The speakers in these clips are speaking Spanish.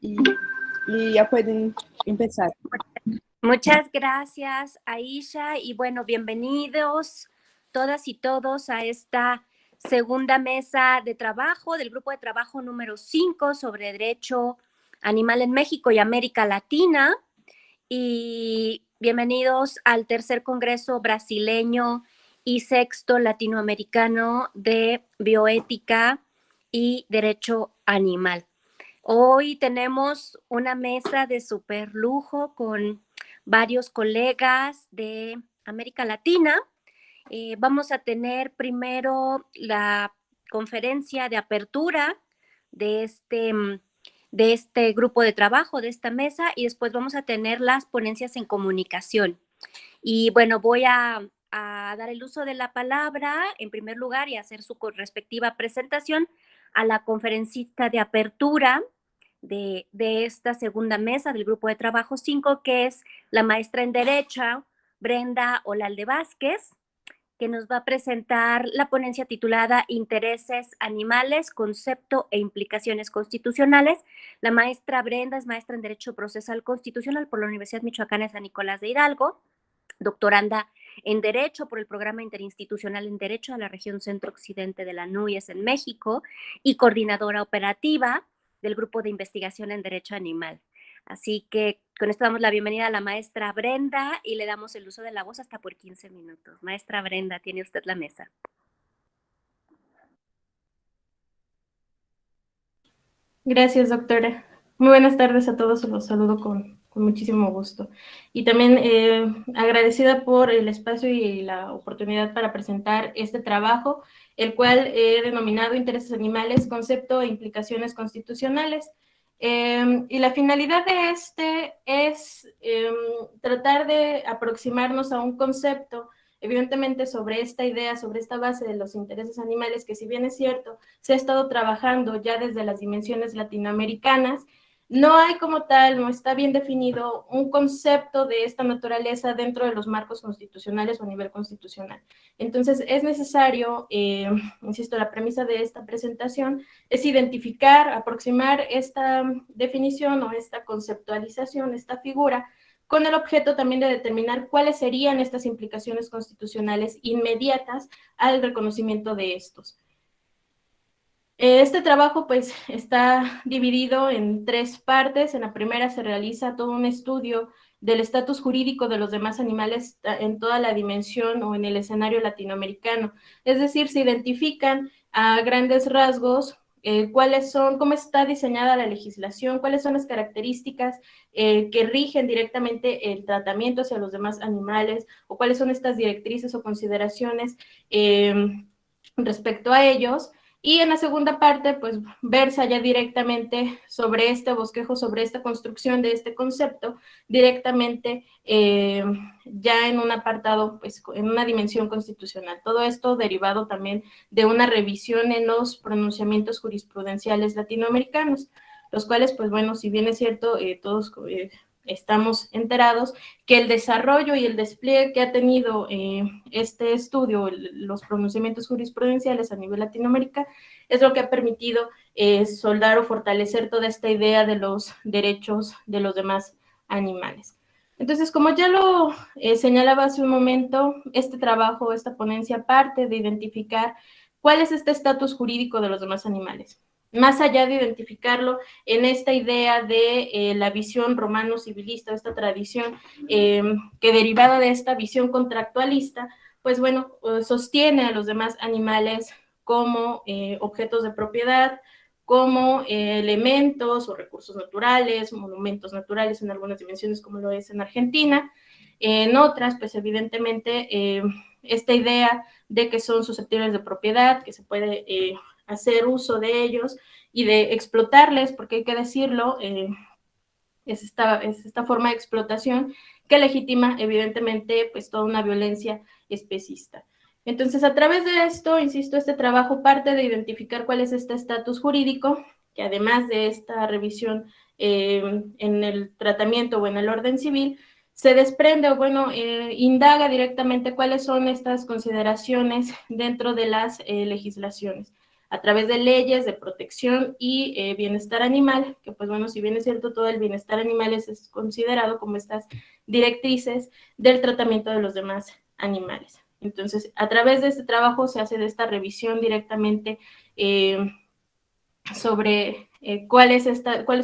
y, y ya pueden empezar. Muchas gracias, Aisha, y bueno, bienvenidos todas y todos a esta segunda mesa de trabajo del grupo de trabajo número 5 sobre derecho animal en México y América Latina, y bienvenidos al tercer congreso brasileño y sexto latinoamericano de bioética y derecho animal. Hoy tenemos una mesa de súper lujo con varios colegas de América Latina. Vamos a tener primero la conferencia de apertura de este grupo de trabajo, de esta mesa, y después vamos a tener las ponencias en comunicación. Y bueno, voy a dar el uso de la palabra en primer lugar y hacer su respectiva presentación a la conferencista de apertura de esta segunda mesa del grupo de trabajo 5, que es la maestra en Derecho, Brenda Olalde Vázquez, que nos va a presentar la ponencia titulada Intereses Animales, Concepto e Implicaciones Constitucionales. La maestra Brenda es maestra en Derecho Procesal Constitucional por la Universidad Michoacana de San Nicolás de Hidalgo, doctoranda en Derecho por el Programa Interinstitucional en Derecho de la región Centro-Occidente de la NUYES en México y coordinadora operativa del Grupo de Investigación en Derecho Animal. Así que con esto damos la bienvenida a la maestra Brenda y le damos el uso de la voz hasta por 15 minutos. Maestra Brenda, tiene usted la mesa. Gracias, doctora. Muy buenas tardes a todos, los saludo con muchísimo gusto. Y también agradecida por el espacio y la oportunidad para presentar este trabajo, el cual he denominado Intereses Animales, Concepto e Implicaciones Constitucionales. Y la finalidad de este es tratar de aproximarnos a un concepto, evidentemente sobre esta idea, sobre esta base de los intereses animales, que si bien es cierto, se ha estado trabajando ya desde las dimensiones latinoamericanas, no hay como tal, no está bien definido un concepto de esta naturaleza dentro de los marcos constitucionales o a nivel constitucional. Entonces es necesario, insisto, la premisa de esta presentación es identificar, aproximar esta definición o esta conceptualización, esta figura, con el objeto también de determinar cuáles serían estas implicaciones constitucionales inmediatas al reconocimiento de estos. Este trabajo pues está dividido en 3 partes. En la primera se realiza todo un estudio del estatus jurídico de los demás animales en toda la dimensión o en el escenario latinoamericano. Es decir, se identifican a grandes rasgos cuáles son, cómo está diseñada la legislación, cuáles son las características que rigen directamente el tratamiento hacia los demás animales, o cuáles son estas directrices o consideraciones respecto a ellos. Y en la segunda parte, pues, versa ya directamente sobre este bosquejo, sobre esta construcción de este concepto, directamente ya en un apartado, pues, en una dimensión constitucional. Todo esto derivado también de una revisión en los pronunciamientos jurisprudenciales latinoamericanos, los cuales, pues, bueno, si bien es cierto, todos estamos enterados que el desarrollo y el despliegue que ha tenido este estudio, los pronunciamientos jurisprudenciales a nivel Latinoamérica, es lo que ha permitido soldar o fortalecer toda esta idea de los derechos de los demás animales. Entonces, como ya lo señalaba hace un momento, este trabajo, esta ponencia parte de identificar cuál es este estatus jurídico de los demás animales. Más allá de identificarlo en esta idea de la visión romano-civilista, esta tradición que derivada de esta visión contractualista, pues bueno, sostiene a los demás animales como objetos de propiedad, como elementos o recursos naturales, monumentos naturales en algunas dimensiones, como lo es en Argentina. En otras, pues evidentemente, esta idea de que son susceptibles de propiedad, que se puede hacer uso de ellos y de explotarles, porque hay que decirlo, es esta forma de explotación que legitima evidentemente pues toda una violencia especista. Entonces, a través de esto, insisto, este trabajo parte de identificar cuál es este estatus jurídico, que además de esta revisión en el tratamiento o en el orden civil, se desprende o bueno, indaga directamente cuáles son estas consideraciones dentro de las legislaciones. a través de leyes de protección y bienestar animal, que pues bueno, si bien es cierto, todo el bienestar animal es considerado como estas directrices del tratamiento de los demás animales. Entonces, a través de este trabajo se hace de esta revisión directamente sobre cuáles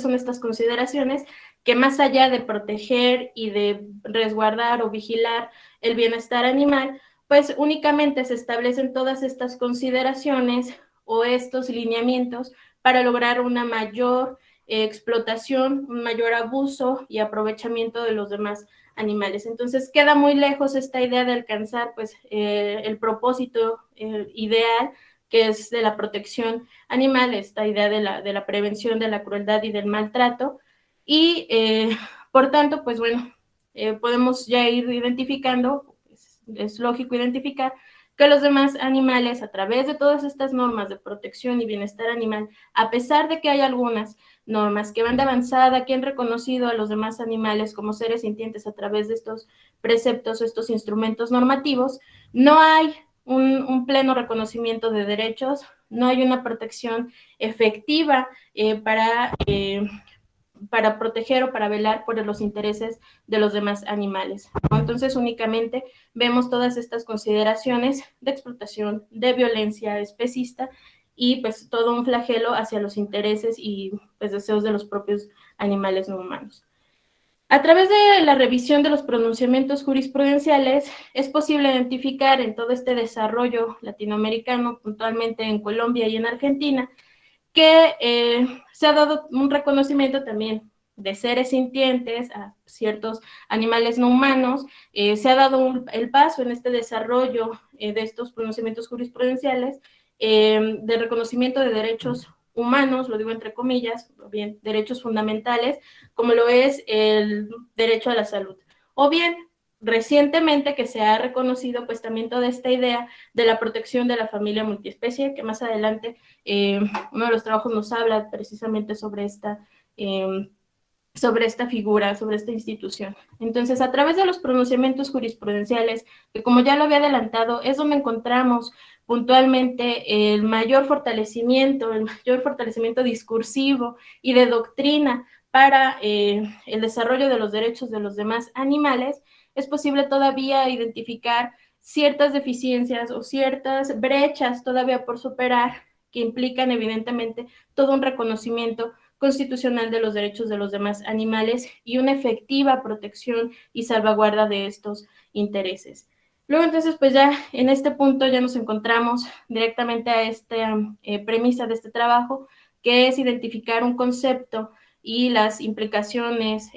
son estas consideraciones que más allá de proteger y de resguardar o vigilar el bienestar animal, pues únicamente se establecen todas estas consideraciones o estos lineamientos para lograr una mayor explotación, un mayor abuso y aprovechamiento de los demás animales. Entonces queda muy lejos esta idea de alcanzar pues el propósito ideal, que es de la protección animal, esta idea de la prevención de la crueldad y del maltrato, y por tanto, pues bueno, podemos ya ir identificando, es lógico identificar que los demás animales, a través de todas estas normas de protección y bienestar animal, a pesar de que hay algunas normas que van de avanzada, que han reconocido a los demás animales como seres sintientes a través de estos preceptos o estos instrumentos normativos, no hay un pleno reconocimiento de derechos, no hay una protección efectiva para proteger o para velar por los intereses de los demás animales, ¿no? Entonces únicamente vemos todas estas consideraciones de explotación, de violencia especista y pues todo un flagelo hacia los intereses y pues deseos de los propios animales no humanos. A través de la revisión de los pronunciamientos jurisprudenciales es posible identificar en todo este desarrollo latinoamericano, puntualmente en Colombia y en Argentina, que se ha dado un reconocimiento también de seres sintientes a ciertos animales no humanos, se ha dado el paso en este desarrollo de estos pronunciamientos jurisprudenciales de reconocimiento de derechos humanos, lo digo entre comillas, o bien derechos fundamentales, como lo es el derecho a la salud, o bien recientemente que se ha reconocido pues también toda esta idea de la protección de la familia multiespecie, que más adelante uno de los trabajos nos habla precisamente sobre esta figura, sobre esta institución. Entonces, a través de los pronunciamientos jurisprudenciales, que como ya lo había adelantado, es donde encontramos puntualmente el mayor fortalecimiento discursivo y de doctrina para el desarrollo de los derechos de los demás animales, es posible todavía identificar ciertas deficiencias o ciertas brechas todavía por superar que implican evidentemente todo un reconocimiento constitucional de los derechos de los demás animales y una efectiva protección y salvaguarda de estos intereses. Luego entonces pues ya en este punto ya nos encontramos directamente a esta premisa de este trabajo, que es identificar un concepto y las implicaciones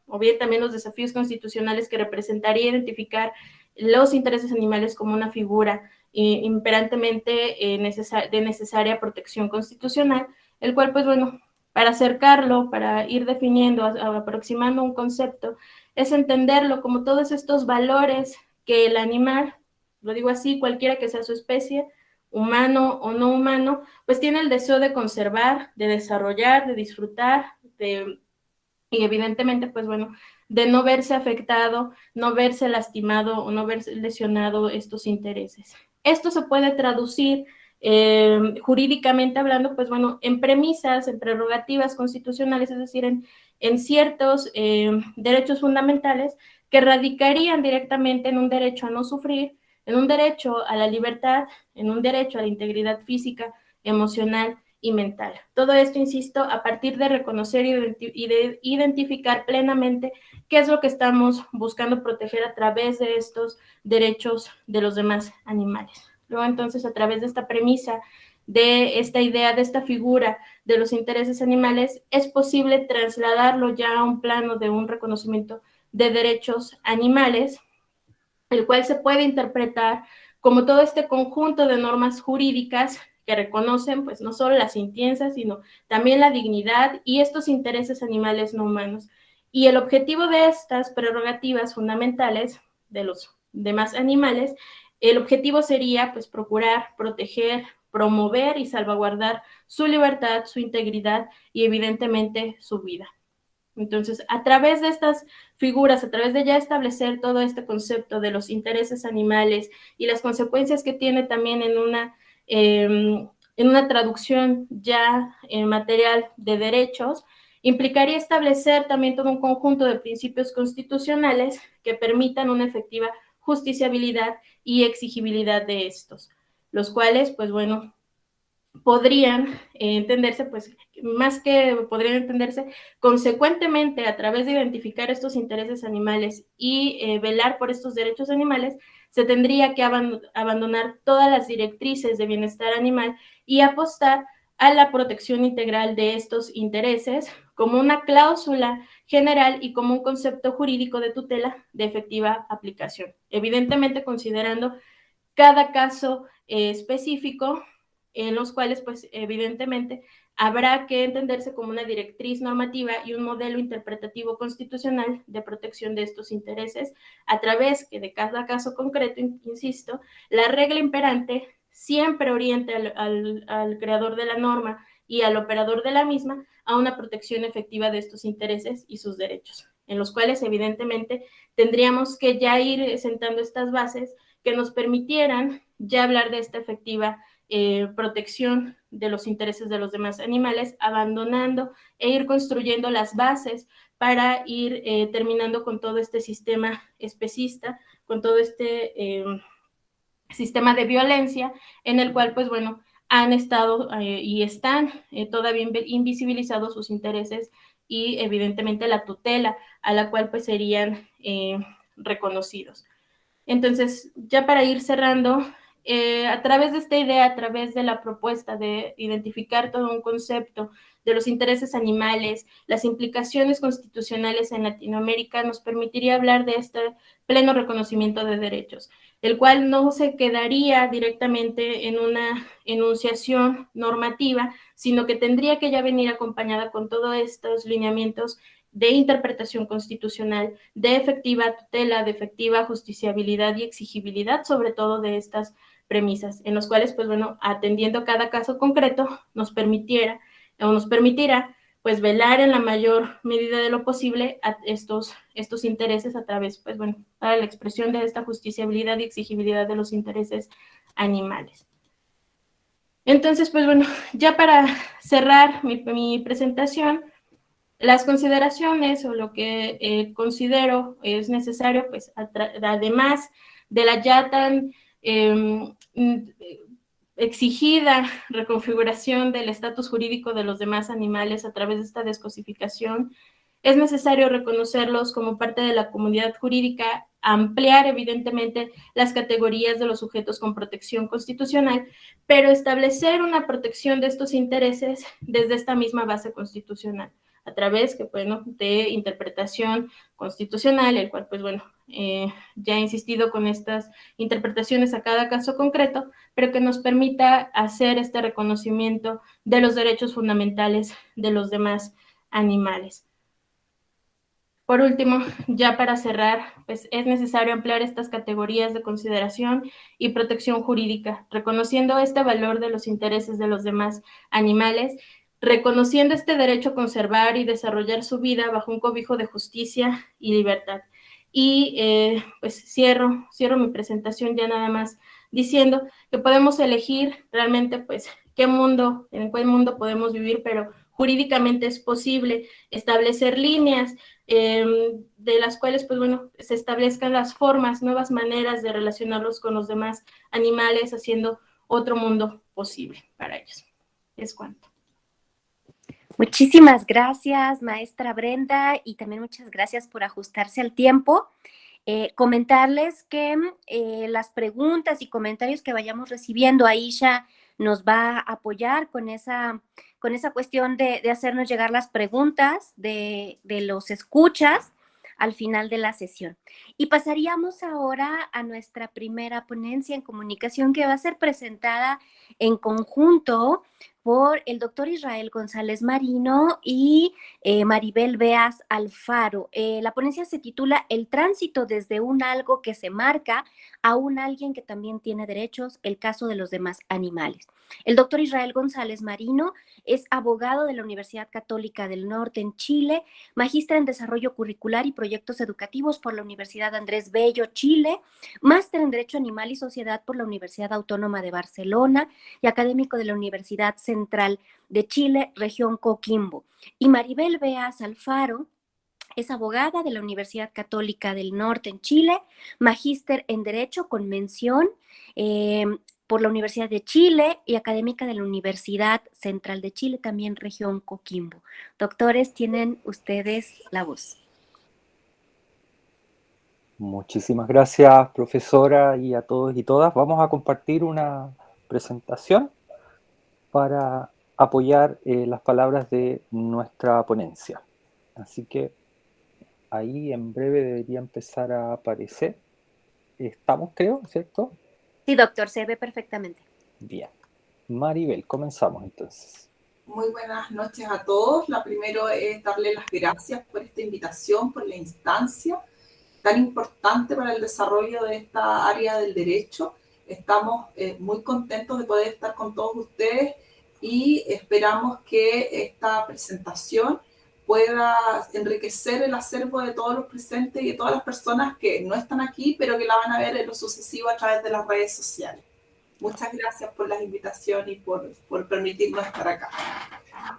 o bien también los desafíos constitucionales que representaría identificar los intereses animales como una figura imperantemente de necesaria protección constitucional, el cual, pues bueno, para acercarlo, para ir definiendo, aproximando un concepto, es entenderlo como todos estos valores que el animal, lo digo así, cualquiera que sea su especie, humano o no humano, pues tiene el deseo de conservar, de desarrollar, de disfrutar, y evidentemente, pues bueno, de no verse afectado, no verse lastimado o no verse lesionado estos intereses. Esto se puede traducir jurídicamente hablando, pues bueno, en premisas, en prerrogativas constitucionales, es decir, en ciertos derechos fundamentales que radicarían directamente en un derecho a no sufrir, en un derecho a la libertad, en un derecho a la integridad física, emocional y mental. Todo esto, insisto, a partir de reconocer y de identificar plenamente qué es lo que estamos buscando proteger a través de estos derechos de los demás animales. Luego, entonces, a través de esta premisa, de esta idea, de esta figura de los intereses animales, es posible trasladarlo ya a un plano de un reconocimiento de derechos animales, el cual se puede interpretar como todo este conjunto de normas jurídicas que reconocen pues no solo la sintiencia, sino también la dignidad y estos intereses animales no humanos. Y el objetivo de estas prerrogativas fundamentales de los demás animales, el objetivo sería pues procurar, proteger, promover y salvaguardar su libertad, su integridad y evidentemente su vida. Entonces, a través de estas figuras, a través de ya establecer todo este concepto de los intereses animales y las consecuencias que tiene también en una en una traducción ya en material de derechos, implicaría establecer también todo un conjunto de principios constitucionales que permitan una efectiva justiciabilidad y exigibilidad de estos, los cuales, pues bueno, podrían entenderse, pues más que podrían entenderse, consecuentemente a través de identificar estos intereses animales y velar por estos derechos animales, se tendría que abandonar todas las directrices de bienestar animal y apostar a la protección integral de estos intereses como una cláusula general y como un concepto jurídico de tutela de efectiva aplicación. Evidentemente considerando cada caso específico, en los cuales, pues, evidentemente, habrá que entenderse como una directriz normativa y un modelo interpretativo constitucional de protección de estos intereses, a través que de cada caso concreto, insisto, la regla imperante siempre oriente al creador de la norma y al operador de la misma a una protección efectiva de estos intereses y sus derechos, en los cuales, evidentemente, tendríamos que ya ir sentando estas bases que nos permitieran ya hablar de esta efectiva protección de los intereses de los demás animales, abandonando e ir construyendo las bases para ir terminando con todo este sistema especista, con todo este sistema de violencia en el cual, pues bueno, han estado y están todavía invisibilizados sus intereses y evidentemente la tutela a la cual pues serían reconocidos. Entonces, ya para ir cerrando, a través de esta idea, a través de la propuesta de identificar todo un concepto de los intereses animales, las implicaciones constitucionales en Latinoamérica, nos permitiría hablar de este pleno reconocimiento de derechos, el cual no se quedaría directamente en una enunciación normativa, sino que tendría que ya venir acompañada con todos estos lineamientos de interpretación constitucional, de efectiva tutela, de efectiva justiciabilidad y exigibilidad, sobre todo de estas premisas, en los cuales, pues bueno, atendiendo cada caso concreto, nos permitirá, pues velar en la mayor medida de lo posible a estos intereses a través, pues bueno, para la expresión de esta justiciabilidad y exigibilidad de los intereses animales. Entonces, pues bueno, ya para cerrar mi presentación, las consideraciones o lo que considero es necesario, pues además de la ya tan exigida reconfiguración del estatus jurídico de los demás animales a través de esta descosificación, es necesario reconocerlos como parte de la comunidad jurídica, ampliar evidentemente las categorías de los sujetos con protección constitucional, pero establecer una protección de estos intereses desde esta misma base constitucional, a través bueno, de interpretación constitucional, el cual, pues bueno, ya he insistido con estas interpretaciones a cada caso concreto, pero que nos permita hacer este reconocimiento de los derechos fundamentales de los demás animales. Por último, ya para cerrar, pues es necesario ampliar estas categorías de consideración y protección jurídica, reconociendo este valor de los intereses de los demás animales, reconociendo este derecho a conservar y desarrollar su vida bajo un cobijo de justicia y libertad. Y pues cierro mi presentación ya nada más diciendo que podemos elegir realmente pues en qué mundo podemos vivir, pero jurídicamente es posible establecer líneas de las cuales, pues bueno, se establezcan las formas, nuevas maneras de relacionarlos con los demás animales, haciendo otro mundo posible para ellos. Es cuanto. Muchísimas gracias, maestra Brenda, y también muchas gracias por ajustarse al tiempo. Comentarles que las preguntas y comentarios que vayamos recibiendo, Aisha nos va a apoyar con esa cuestión de hacernos llegar las preguntas de los escuchas al final de la sesión. Y pasaríamos ahora a nuestra primera ponencia en comunicación, que va a ser presentada en conjunto por el doctor Israel González Marino y Maribel Beas Alfaro. La ponencia se titula El tránsito desde un algo que se marca a un alguien que también tiene derechos, el caso de los demás animales. El doctor Israel González Marino es abogado de la Universidad Católica del Norte en Chile, magíster en Desarrollo Curricular y Proyectos Educativos por la Universidad Andrés Bello, Chile, máster en Derecho Animal y Sociedad por la Universidad Autónoma de Barcelona y académico de la Universidad Central de Chile, región Coquimbo. Y Maribel Beas Alfaro es abogada de la Universidad Católica del Norte en Chile, magíster en Derecho con mención por la Universidad de Chile y académica de la Universidad Central de Chile, también región Coquimbo. Doctores, tienen ustedes la voz. Muchísimas gracias, profesora, y a todos y todas. Vamos a compartir una presentación para apoyar las palabras de nuestra ponencia. Así que ahí en breve debería empezar a aparecer. Estamos, creo, ¿cierto? Sí, doctor, se ve perfectamente. Bien. Maribel, comenzamos entonces. Muy buenas noches a todos. La primero es darle las gracias por esta invitación, por la instancia tan importante para el desarrollo de esta área del derecho. Estamos muy contentos de poder estar con todos ustedes y esperamos que esta presentación pueda enriquecer el acervo de todos los presentes y de todas las personas que no están aquí, pero que la van a ver en lo sucesivo a través de las redes sociales. Muchas gracias por la invitación y por permitirnos estar acá.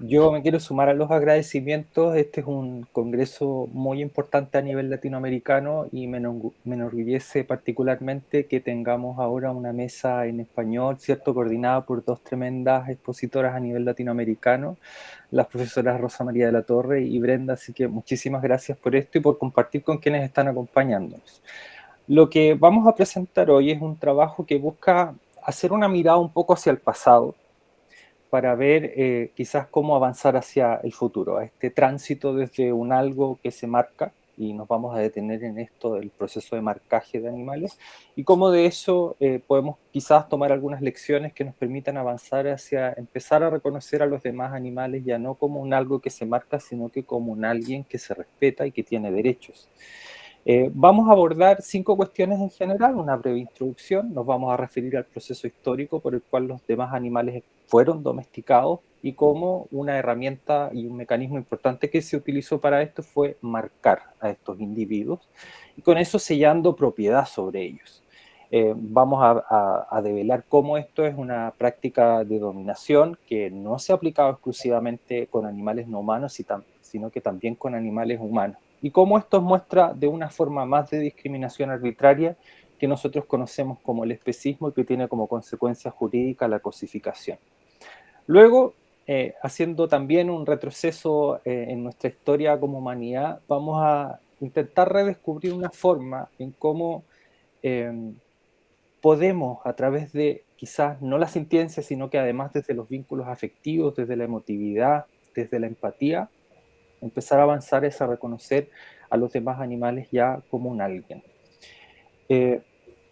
Yo me quiero sumar a los agradecimientos. Este es un congreso muy importante a nivel latinoamericano y me enorgullece particularmente que tengamos ahora una mesa en español, ¿cierto?, coordinada por dos tremendas expositoras a nivel latinoamericano, las profesoras Rosa María de la Torre y Brenda, así que muchísimas gracias por esto y por compartir con quienes están acompañándonos. Lo que vamos a presentar hoy es un trabajo que busca hacer una mirada un poco hacia el pasado, para ver quizás cómo avanzar hacia el futuro, a este tránsito desde un algo que se marca, y nos vamos a detener en esto del proceso de marcaje de animales, y cómo de eso podemos quizás tomar algunas lecciones que nos permitan avanzar hacia empezar a reconocer a los demás animales ya no como un algo que se marca, sino que como un alguien que se respeta y que tiene derechos. Vamos a abordar 5 cuestiones en general, una breve introducción, nos vamos a referir al proceso histórico por el cual los demás animales fueron domesticados y cómo una herramienta y un mecanismo importante que se utilizó para esto fue marcar a estos individuos y con eso sellando propiedad sobre ellos. Vamos a develar cómo esto es una práctica de dominación que no se ha aplicado exclusivamente con animales no humanos, sino que también con animales humanos. Y cómo esto muestra de una forma más de discriminación arbitraria que nosotros conocemos como el especismo y que tiene como consecuencia jurídica la cosificación. Luego, haciendo también un retroceso en nuestra historia como humanidad, vamos a intentar redescubrir una forma en cómo podemos, a través de quizás no la sintiencia, sino que además desde los vínculos afectivos, desde la emotividad, desde la empatía, empezar a avanzar es a reconocer a los demás animales ya como un alguien.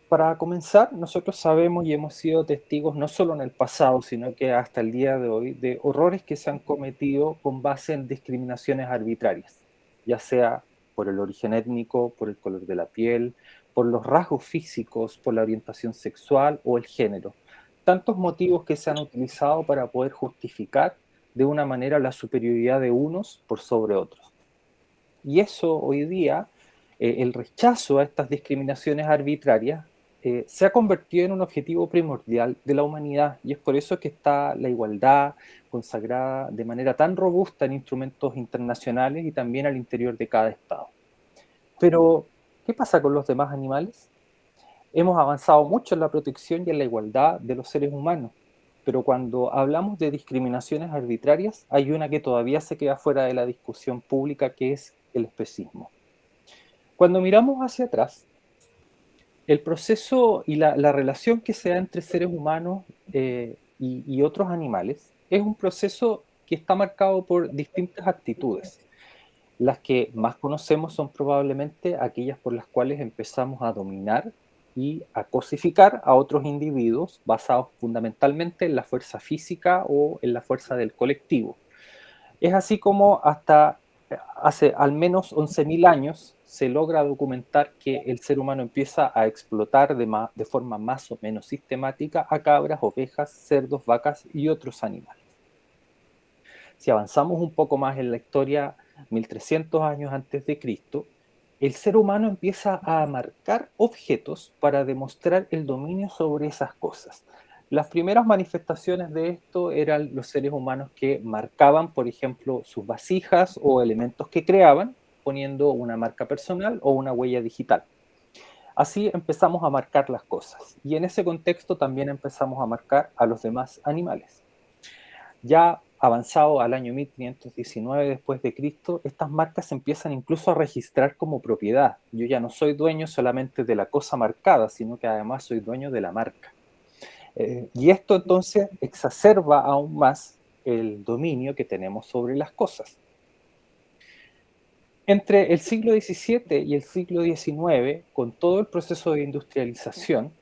Para comenzar, nosotros sabemos y hemos sido testigos no solo en el pasado, sino que hasta el día de hoy, de horrores que se han cometido con base en discriminaciones arbitrarias, ya sea por el origen étnico, por el color de la piel, por los rasgos físicos, por la orientación sexual o el género. Tantos motivos que se han utilizado para poder justificar de una manera la superioridad de unos por sobre otros. Y eso hoy día, el rechazo a estas discriminaciones arbitrarias, se ha convertido en un objetivo primordial de la humanidad, y es por eso que está la igualdad consagrada de manera tan robusta en instrumentos internacionales y también al interior de cada estado. Pero, ¿qué pasa con los demás animales? Hemos avanzado mucho en la protección y en la igualdad de los seres humanos, pero cuando hablamos de discriminaciones arbitrarias, hay una que todavía se queda fuera de la discusión pública, que es el especismo. Cuando miramos hacia atrás, el proceso y la relación que se da entre seres humanos y otros animales es un proceso que está marcado por distintas actitudes. Las que más conocemos son probablemente aquellas por las cuales empezamos a dominar y a cosificar a otros individuos basados fundamentalmente en la fuerza física o en la fuerza del colectivo. Es así como hasta hace al menos 11.000 años se logra documentar que el ser humano empieza a explotar de forma más o menos sistemática a cabras, ovejas, cerdos, vacas y otros animales. Si avanzamos un poco más en la historia, 1300 años antes de Cristo, el ser humano empieza a marcar objetos para demostrar el dominio sobre esas cosas. Las primeras manifestaciones de esto eran los seres humanos que marcaban, por ejemplo, sus vasijas o elementos que creaban, poniendo una marca personal o una huella digital. Así empezamos a marcar las cosas, y en ese contexto también empezamos a marcar a los demás animales. Ya avanzado al año 1519 después de Cristo, estas marcas se empiezan incluso a registrar como propiedad. Yo ya no soy dueño solamente de la cosa marcada, sino que además soy dueño de la marca. Y esto entonces exacerba aún más el dominio que tenemos sobre las cosas. Entre el siglo XVII y el siglo XIX, con todo el proceso de industrialización,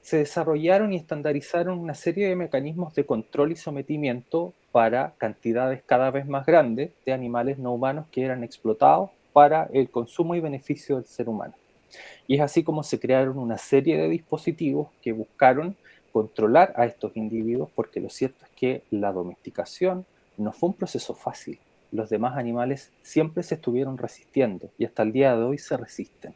se desarrollaron y estandarizaron una serie de mecanismos de control y sometimiento para cantidades cada vez más grandes de animales no humanos que eran explotados para el consumo y beneficio del ser humano. Y es así como se crearon una serie de dispositivos que buscaron controlar a estos individuos, porque lo cierto es que la domesticación no fue un proceso fácil. Los demás animales siempre se estuvieron resistiendo y hasta el día de hoy se resisten.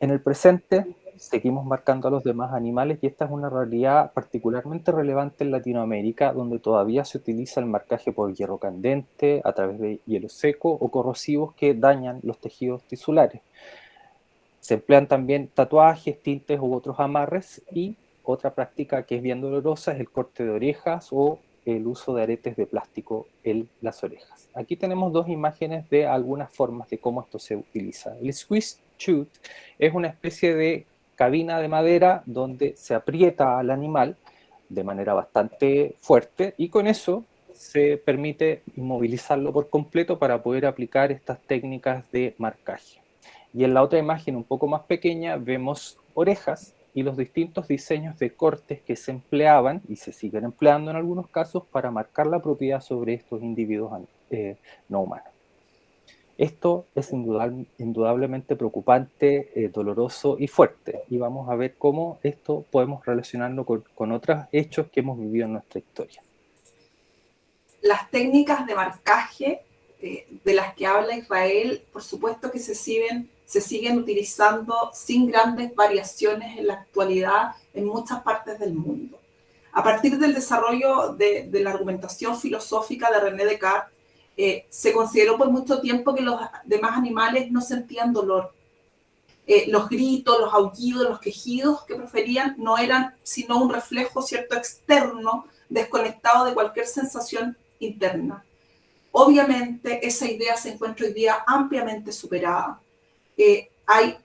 En el presente seguimos marcando a los demás animales y esta es una realidad particularmente relevante en Latinoamérica, donde todavía se utiliza el marcaje por hierro candente, a través de hielo seco o corrosivos que dañan los tejidos tisulares. Se emplean también tatuajes, tintes u otros amarres, y otra práctica que es bien dolorosa es el corte de orejas o el uso de aretes de plástico en las orejas. Aquí tenemos dos imágenes de algunas formas de cómo esto se utiliza. El squeeze chute es una especie de cabina de madera donde se aprieta al animal de manera bastante fuerte y con eso se permite inmovilizarlo por completo para poder aplicar estas técnicas de marcaje. Y en la otra imagen un poco más pequeña vemos orejas y los distintos diseños de cortes que se empleaban y se siguen empleando en algunos casos para marcar la propiedad sobre estos individuos no humanos. Esto es indudablemente preocupante, doloroso y fuerte, y vamos a ver cómo esto podemos relacionarlo con otros hechos que hemos vivido en nuestra historia. Las técnicas de marcaje de las que habla Israel, por supuesto que se siguen utilizando sin grandes variaciones en la actualidad en muchas partes del mundo. A partir del desarrollo de la argumentación filosófica de René Descartes, se consideró por mucho tiempo que los demás animales no sentían dolor. Los gritos, los aullidos, los quejidos que proferían no eran sino un reflejo, ¿cierto?, externo, desconectado de cualquier sensación interna. Obviamente, esa idea se encuentra hoy día ampliamente superada. Hay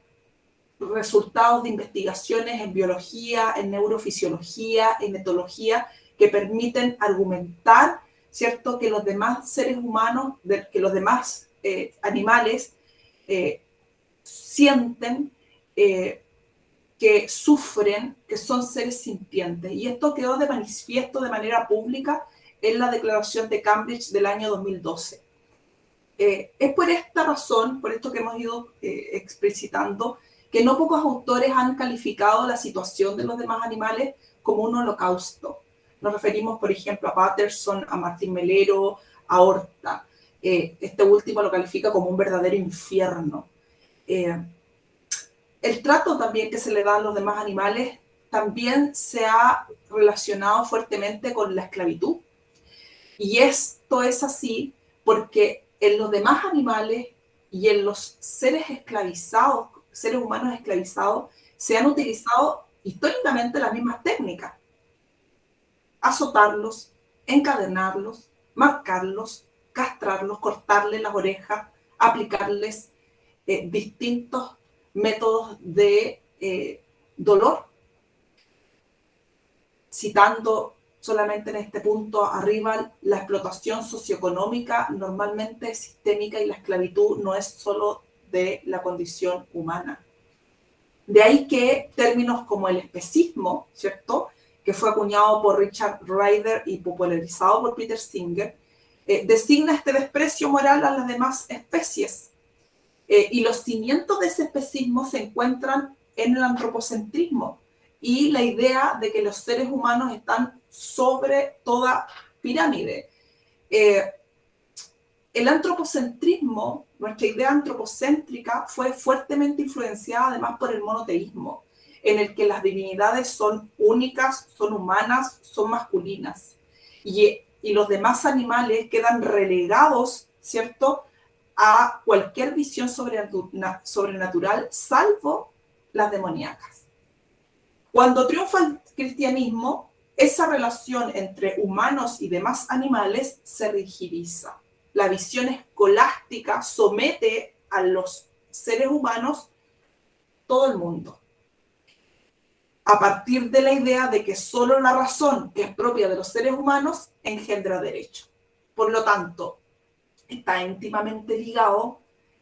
resultados de investigaciones en biología, en neurofisiología, en etología, que permiten argumentar, ¿cierto?, que los demás seres humanos, que los demás animales sienten, que sufren, que son seres sintientes. Y esto quedó de manifiesto de manera pública en la Declaración de Cambridge del año 2012. Es por esta razón, por esto que hemos ido explicitando, que no pocos autores han calificado la situación de los demás animales como un holocausto. Nos referimos, por ejemplo, a Patterson, a Martín Melero, a Horta. Este último lo califica como un verdadero infierno. El trato también que se le da a los demás animales también se ha relacionado fuertemente con la esclavitud. Y esto es así porque en los demás animales y en los seres esclavizados, seres humanos esclavizados, se han utilizado históricamente las mismas técnicas. Azotarlos, encadenarlos, marcarlos, castrarlos, cortarles las orejas, aplicarles distintos métodos de dolor. Citando solamente en este punto arriba, la explotación socioeconómica normalmente es sistémica y la esclavitud no es solo de la condición humana. De ahí que términos como el especismo, ¿cierto?, que fue acuñado por Richard Ryder y popularizado por Peter Singer, designa este desprecio moral a las demás especies. Y los cimientos de ese especismo se encuentran en el antropocentrismo y la idea de que los seres humanos están sobre toda pirámide. El antropocentrismo, nuestra idea antropocéntrica, fue fuertemente influenciada además por el monoteísmo, en el que las divinidades son únicas, son humanas, son masculinas. Y los demás animales quedan relegados, ¿cierto?, a cualquier visión sobrenatural, salvo las demoníacas. Cuando triunfa el cristianismo, esa relación entre humanos y demás animales se rigidiza. La visión escolástica somete a los seres humanos todo el mundo, a partir de la idea de que solo la razón, que es propia de los seres humanos, engendra derecho. Por lo tanto, está íntimamente ligado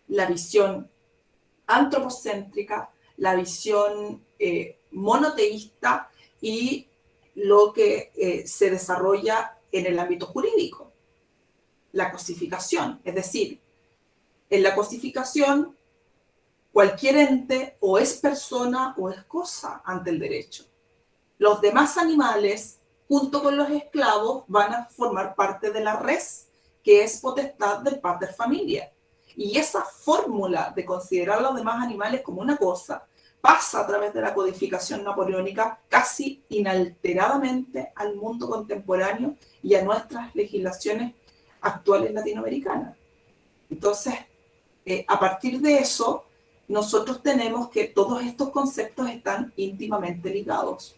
la visión antropocéntrica, la visión monoteísta y lo que se desarrolla en el ámbito jurídico, la cosificación. Es decir, en la cosificación, cualquier ente o es persona o es cosa ante el derecho. Los demás animales, junto con los esclavos, van a formar parte de la res, que es potestad del pater familia. Y esa fórmula de considerar a los demás animales como una cosa pasa a través de la codificación napoleónica casi inalteradamente al mundo contemporáneo y a nuestras legislaciones actuales latinoamericanas. Entonces, a partir de eso, nosotros tenemos que todos estos conceptos están íntimamente ligados.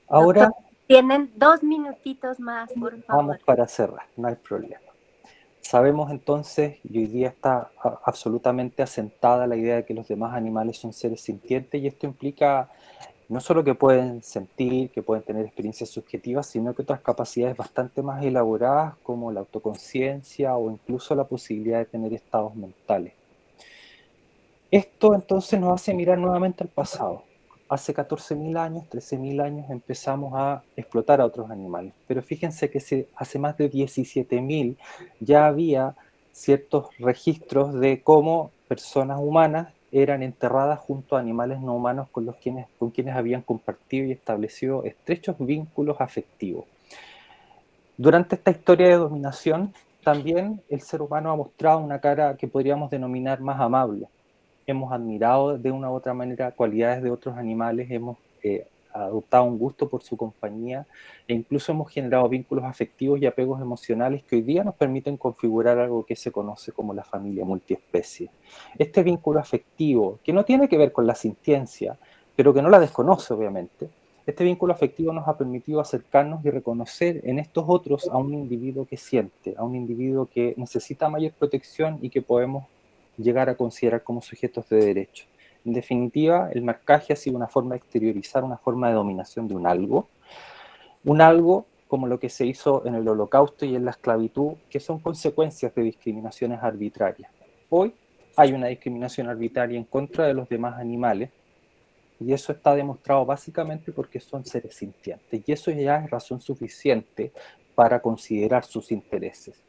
Ahora Doctor, tienen 2 minutitos más, por favor. vamos para cerrar, no hay problema. Sabemos entonces, y hoy día está absolutamente asentada la idea de que los demás animales son seres sintientes, y esto implica no solo que pueden sentir, que pueden tener experiencias subjetivas, sino que otras capacidades bastante más elaboradas como la autoconciencia o incluso la posibilidad de tener estados mentales. Esto entonces nos hace mirar nuevamente al pasado. Hace 14.000 años, 13.000 años empezamos a explotar a otros animales, pero fíjense que hace más de 17.000 ya había ciertos registros de cómo personas humanas eran enterradas junto a animales no humanos con quienes habían compartido y establecido estrechos vínculos afectivos. Durante esta historia de dominación, también el ser humano ha mostrado una cara que podríamos denominar más amable. Hemos admirado de una u otra manera cualidades de otros animales, hemos adoptado un gusto por su compañía e incluso hemos generado vínculos afectivos y apegos emocionales que hoy día nos permiten configurar algo que se conoce como la familia multiespecie. Este vínculo afectivo, que no tiene que ver con la sintiencia, pero que no la desconoce obviamente, este vínculo afectivo nos ha permitido acercarnos y reconocer en estos otros a un individuo que siente, a un individuo que necesita mayor protección y que podemos llegar a considerar como sujetos de derecho. En definitiva, el marcaje ha sido una forma de exteriorizar una forma de dominación de un algo como lo que se hizo en el Holocausto y en la esclavitud, que son consecuencias de discriminaciones arbitrarias. Hoy hay una discriminación arbitraria en contra de los demás animales, y eso está demostrado básicamente porque son seres sintientes, y eso ya es razón suficiente para considerar sus intereses.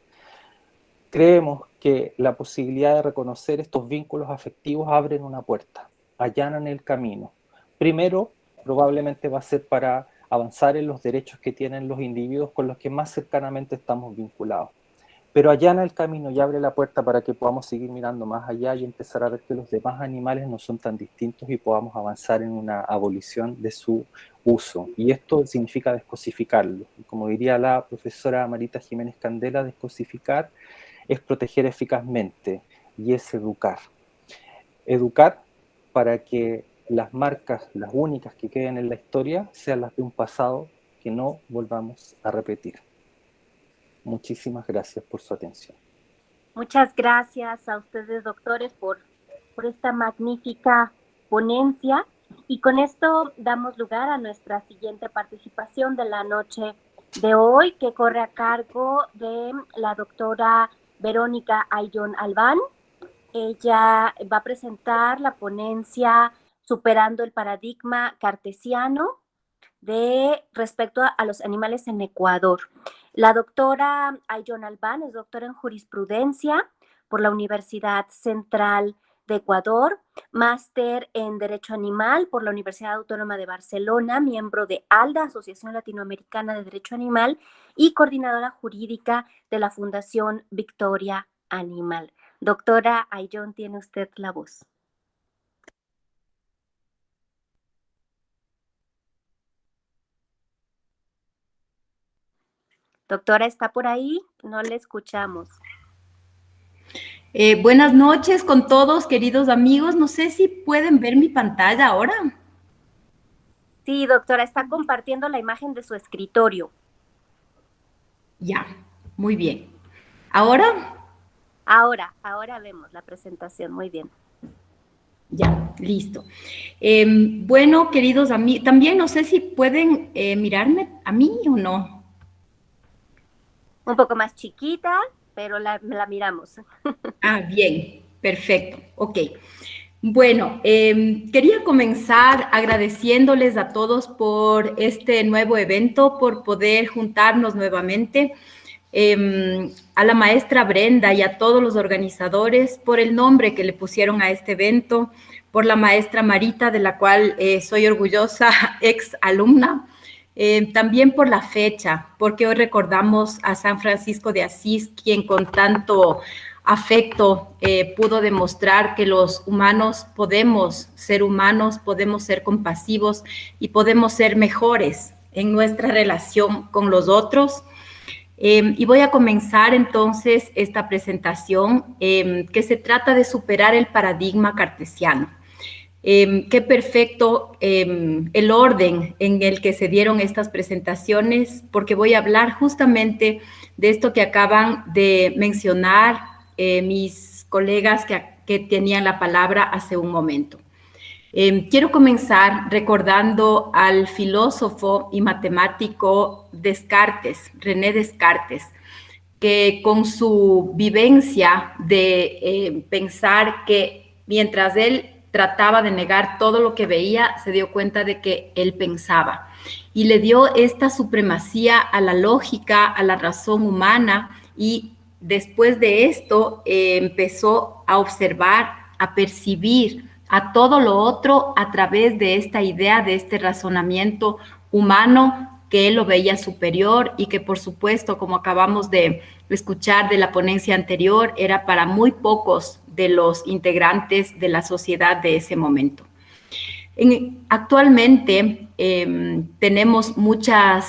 Creemos que la posibilidad de reconocer estos vínculos afectivos abren una puerta, allanan el camino. Primero, probablemente va a ser para avanzar en los derechos que tienen los individuos con los que más cercanamente estamos vinculados. Pero allana el camino y abre la puerta para que podamos seguir mirando más allá y empezar a ver que los demás animales no son tan distintos y podamos avanzar en una abolición de su uso. Y esto significa descosificarlo. Y como diría la profesora Marita Jiménez Candela, descosificar es proteger eficazmente y es educar. Educar para que las marcas, las únicas que queden en la historia, sean las de un pasado que no volvamos a repetir. Muchísimas gracias por su atención. Muchas gracias a ustedes, doctores, por esta magnífica ponencia. Y con esto damos lugar a nuestra siguiente participación de la noche de hoy, que corre a cargo de la doctora Verónica Ayllón Albán, Ella va a presentar la ponencia Superando el paradigma cartesiano respecto a los animales en Ecuador. La doctora Ayllón Albán es doctora en jurisprudencia por la Universidad Central de Ecuador, máster en Derecho Animal por la Universidad Autónoma de Barcelona, miembro de ALDA, Asociación Latinoamericana de Derecho Animal, y coordinadora jurídica de la Fundación Victoria Animal. Doctora Ayllón, tiene usted la voz. Doctora, ¿está por ahí? No le escuchamos. Buenas noches con todos, queridos amigos. No sé si pueden ver mi pantalla ahora. Sí, doctora, está compartiendo la imagen de su escritorio. Ya, muy bien. ¿Ahora? Ahora vemos la presentación, muy bien. Ya, listo. Bueno, queridos amigos, también no sé si pueden mirarme a mí o no. Un poco más chiquita, pero la miramos. Ah, bien, perfecto, ok. Bueno, quería comenzar agradeciéndoles a todos por este nuevo evento, por poder juntarnos nuevamente, a la maestra Brenda y a todos los organizadores por el nombre que le pusieron a este evento, por la maestra Marita, de la cual soy orgullosa, ex alumna, también por la fecha, porque hoy recordamos a San Francisco de Asís, quien con tanto afecto pudo demostrar que los humanos podemos ser compasivos y podemos ser mejores en nuestra relación con los otros. Y voy a comenzar entonces esta presentación que se trata de superar el paradigma cartesiano. Qué perfecto el orden en el que se dieron estas presentaciones, porque voy a hablar justamente de esto que acaban de mencionar mis colegas que tenían la palabra hace un momento. Quiero comenzar recordando al filósofo y matemático René Descartes, que con su vivencia de pensar que mientras él trataba de negar todo lo que veía, se dio cuenta de que él pensaba y le dio esta supremacía a la lógica, a la razón humana, y después de esto empezó a observar, a percibir a todo lo otro a través de esta idea, de este razonamiento humano que él lo veía superior y que, por supuesto, como acabamos de escuchar de la ponencia anterior, era para muy pocos de los integrantes de la sociedad de ese momento. Actualmente tenemos mucha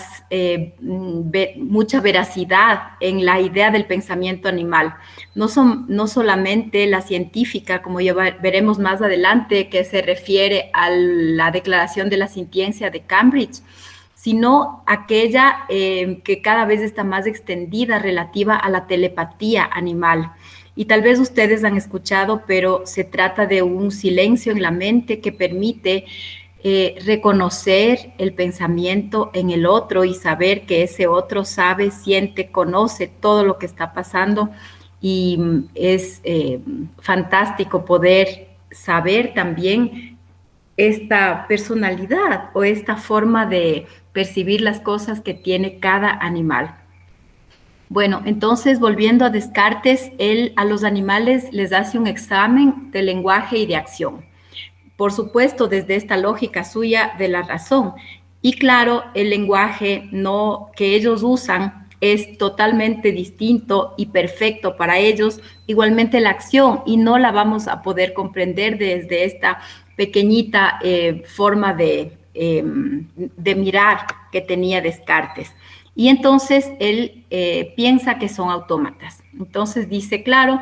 veracidad en la idea del pensamiento animal. No solamente la científica, como ya veremos más adelante, que se refiere a la Declaración de la Sintiencia de Cambridge, sino aquella que cada vez está más extendida relativa a la telepatía animal. Y tal vez ustedes han escuchado, pero se trata de un silencio en la mente que permite reconocer el pensamiento en el otro y saber que ese otro sabe, siente, conoce todo lo que está pasando. Y es fantástico poder saber también esta personalidad o esta forma de percibir las cosas que tiene cada animal. Bueno, entonces, volviendo a Descartes, él a los animales les hace un examen de lenguaje y de acción. Por supuesto, desde esta lógica suya de la razón. Y claro, el lenguaje que ellos usan es totalmente distinto y perfecto para ellos. Igualmente la acción, y no la vamos a poder comprender desde esta pequeñita forma de mirar que tenía Descartes. Y entonces él piensa que son autómatas. Entonces dice, claro,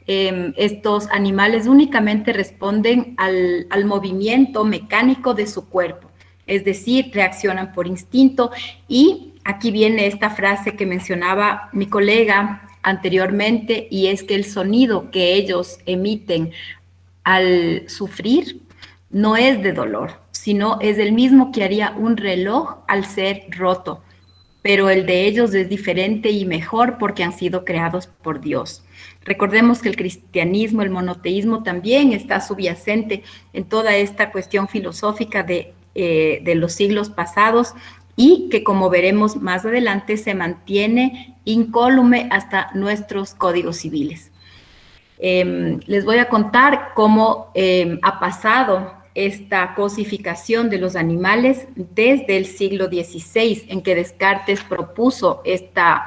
estos animales únicamente responden al movimiento mecánico de su cuerpo, es decir, reaccionan por instinto. Y aquí viene esta frase que mencionaba mi colega anteriormente, y es que el sonido que ellos emiten al sufrir no es de dolor, sino es el mismo que haría un reloj al ser roto. pero el de ellos es diferente y mejor porque han sido creados por Dios. Recordemos que el cristianismo, el monoteísmo también está subyacente en toda esta cuestión filosófica de los siglos pasados y que, como veremos más adelante, se mantiene incólume hasta nuestros códigos civiles. Les voy a contar cómo ha pasado esta cosificación de los animales desde el siglo XVI, en que Descartes propuso esta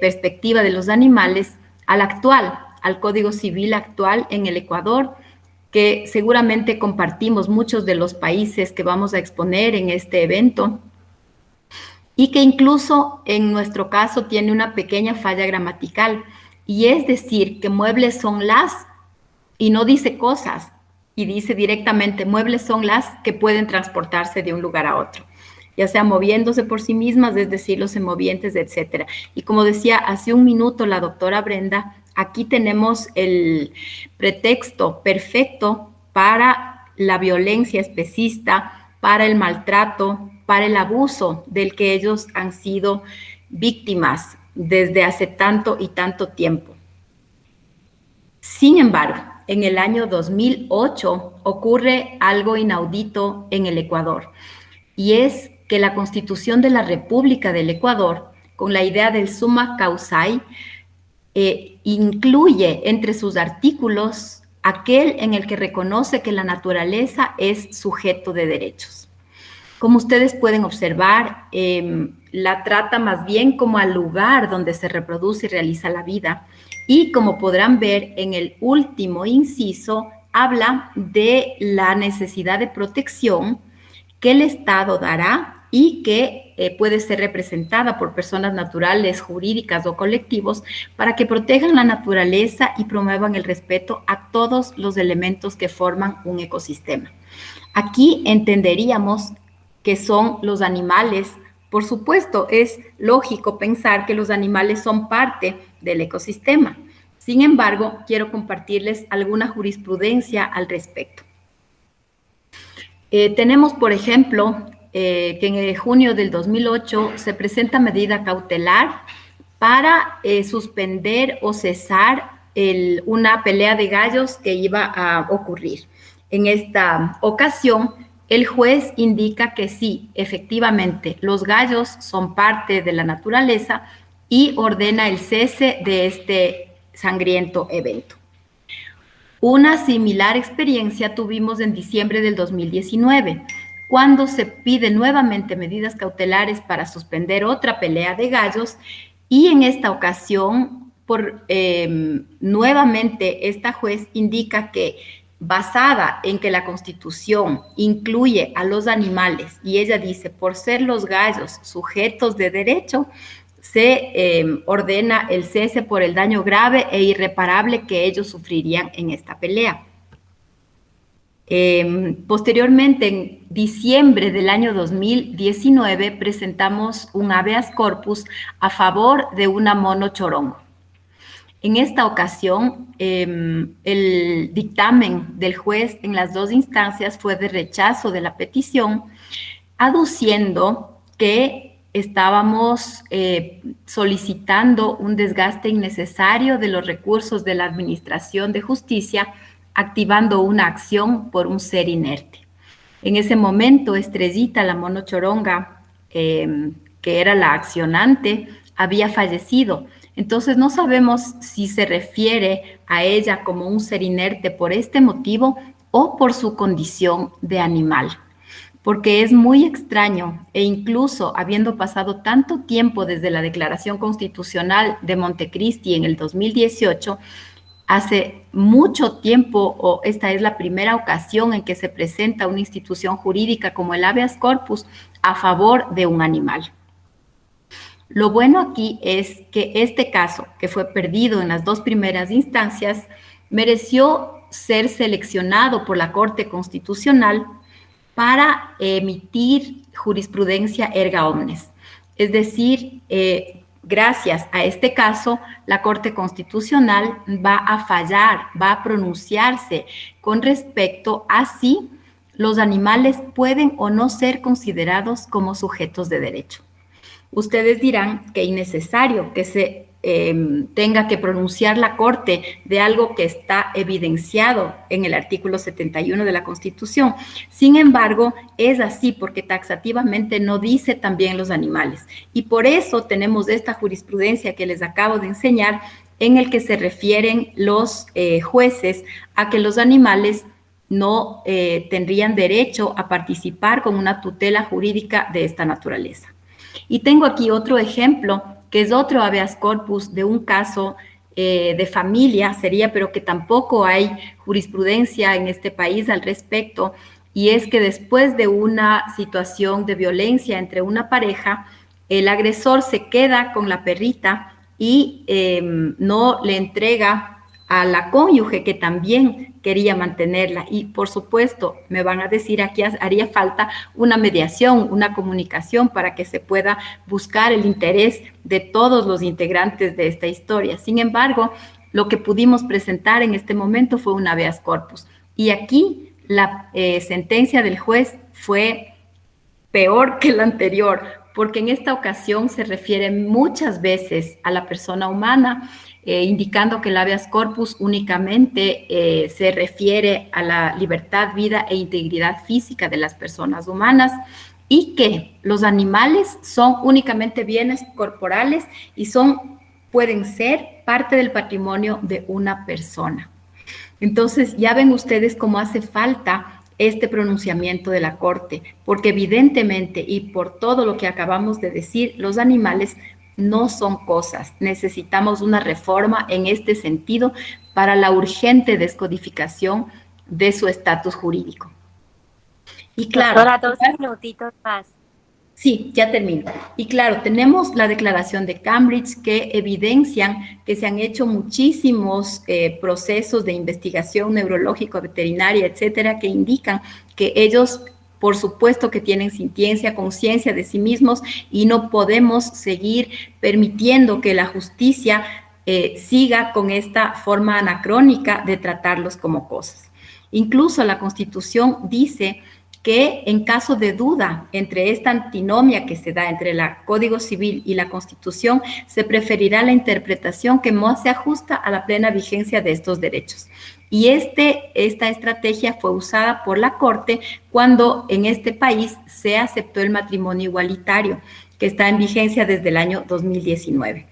perspectiva de los animales al Código Civil actual en el Ecuador, que seguramente compartimos muchos de los países que vamos a exponer en este evento, y que incluso en nuestro caso tiene una pequeña falla gramatical, y es decir, que muebles son las, y no dice cosas, y dice directamente, muebles son las que pueden transportarse de un lugar a otro, ya sea moviéndose por sí mismas, es decir, los semovientes, etcétera. Y como decía hace un minuto la doctora Brenda, aquí tenemos el pretexto perfecto para la violencia especista, para el maltrato, para el abuso del que ellos han sido víctimas desde hace tanto y tanto tiempo. Sin embargo, en el año 2008 ocurre algo inaudito en el Ecuador, y es que la Constitución de la República del Ecuador, con la idea del summa causae, incluye entre sus artículos aquel en el que reconoce que la naturaleza es sujeto de derechos. Como ustedes pueden observar, la trata más bien como al lugar donde se reproduce y realiza la vida, y como podrán ver en el último inciso, habla de la necesidad de protección que el Estado dará y que puede ser representada por personas naturales, jurídicas o colectivos para que protejan la naturaleza y promuevan el respeto a todos los elementos que forman un ecosistema. Aquí entenderíamos que son los animales. Por supuesto, es lógico pensar que los animales son parte del ecosistema. Sin embargo, quiero compartirles alguna jurisprudencia al respecto. Tenemos, por ejemplo, que en junio del 2008 se presenta medida cautelar para suspender o cesar una pelea de gallos que iba a ocurrir. En esta ocasión, el juez indica que sí, efectivamente, los gallos son parte de la naturaleza y ordena el cese de este sangriento evento. Una similar experiencia tuvimos en diciembre del 2019, cuando se piden nuevamente medidas cautelares para suspender otra pelea de gallos, y en esta ocasión, nuevamente esta juez indica que, basada en que la Constitución incluye a los animales, y ella dice, por ser los gallos sujetos de derecho, se ordena el cese por el daño grave e irreparable que ellos sufrirían en esta pelea. Posteriormente, en diciembre del año 2019, presentamos un habeas corpus a favor de una mono chorongo. En esta ocasión, el dictamen del juez en las dos instancias fue de rechazo de la petición, aduciendo que estábamos solicitando un desgaste innecesario de los recursos de la Administración de Justicia, activando una acción por un ser inerte. En ese momento, Estrellita, la mono choronga, que era la accionante, había fallecido. Entonces, no sabemos si se refiere a ella como un ser inerte por este motivo o por su condición de animal, porque es muy extraño, e incluso habiendo pasado tanto tiempo desde la Declaración Constitucional de Montecristi en el 2018, hace mucho tiempo, o esta es la primera ocasión en que se presenta una institución jurídica como el habeas corpus a favor de un animal. Lo bueno aquí es que este caso, que fue perdido en las dos primeras instancias, mereció ser seleccionado por la Corte Constitucional para emitir jurisprudencia erga omnes. Es decir, gracias a este caso, la Corte Constitucional va a fallar, va a pronunciarse con respecto a si los animales pueden o no ser considerados como sujetos de derecho. ustedes dirán que es innecesario que se tenga que pronunciar la Corte de algo que está evidenciado en el artículo 71 de la Constitución. Sin embargo, es así porque taxativamente no dice también los animales. Y por eso tenemos esta jurisprudencia que les acabo de enseñar, en el que se refieren los jueces a que los animales no tendrían derecho a participar con una tutela jurídica de esta naturaleza. Y tengo aquí otro ejemplo, que es otro habeas corpus de un caso de familia, sería, pero que tampoco hay jurisprudencia en este país al respecto, y es que después de una situación de violencia entre una pareja, el agresor se queda con la perrita y no le entrega a la cónyuge que también quería mantenerla. Y por supuesto, me van a decir, aquí haría falta una mediación, una comunicación para que se pueda buscar el interés de todos los integrantes de esta historia. Sin embargo, lo que pudimos presentar en este momento fue un habeas corpus. Y aquí la sentencia del juez fue peor que la anterior, porque en esta ocasión se refiere muchas veces a la persona humana, indicando que el habeas corpus únicamente se refiere a la libertad, vida e integridad física de las personas humanas, y que los animales son únicamente bienes corporales y pueden ser parte del patrimonio de una persona. Entonces, ya ven ustedes cómo hace falta este pronunciamiento de la Corte, porque evidentemente y por todo lo que acabamos de decir, los animales no son cosas. Necesitamos una reforma en este sentido para la urgente descodificación de su estatus jurídico. Y claro, doctora, 2 minutitos más. Sí, ya termino. Y claro, tenemos la declaración de Cambridge que evidencian que se han hecho muchísimos procesos de investigación neurológico, veterinaria, etcétera, que indican que ellos, por supuesto que tienen sintiencia, conciencia de sí mismos, y no podemos seguir permitiendo que la justicia siga con esta forma anacrónica de tratarlos como cosas. Incluso la Constitución dice que en caso de duda entre esta antinomia que se da entre el Código Civil y la Constitución, se preferirá la interpretación que más se ajusta a la plena vigencia de estos derechos. Y esta estrategia fue usada por la Corte cuando en este país se aceptó el matrimonio igualitario, que está en vigencia desde el año 2019.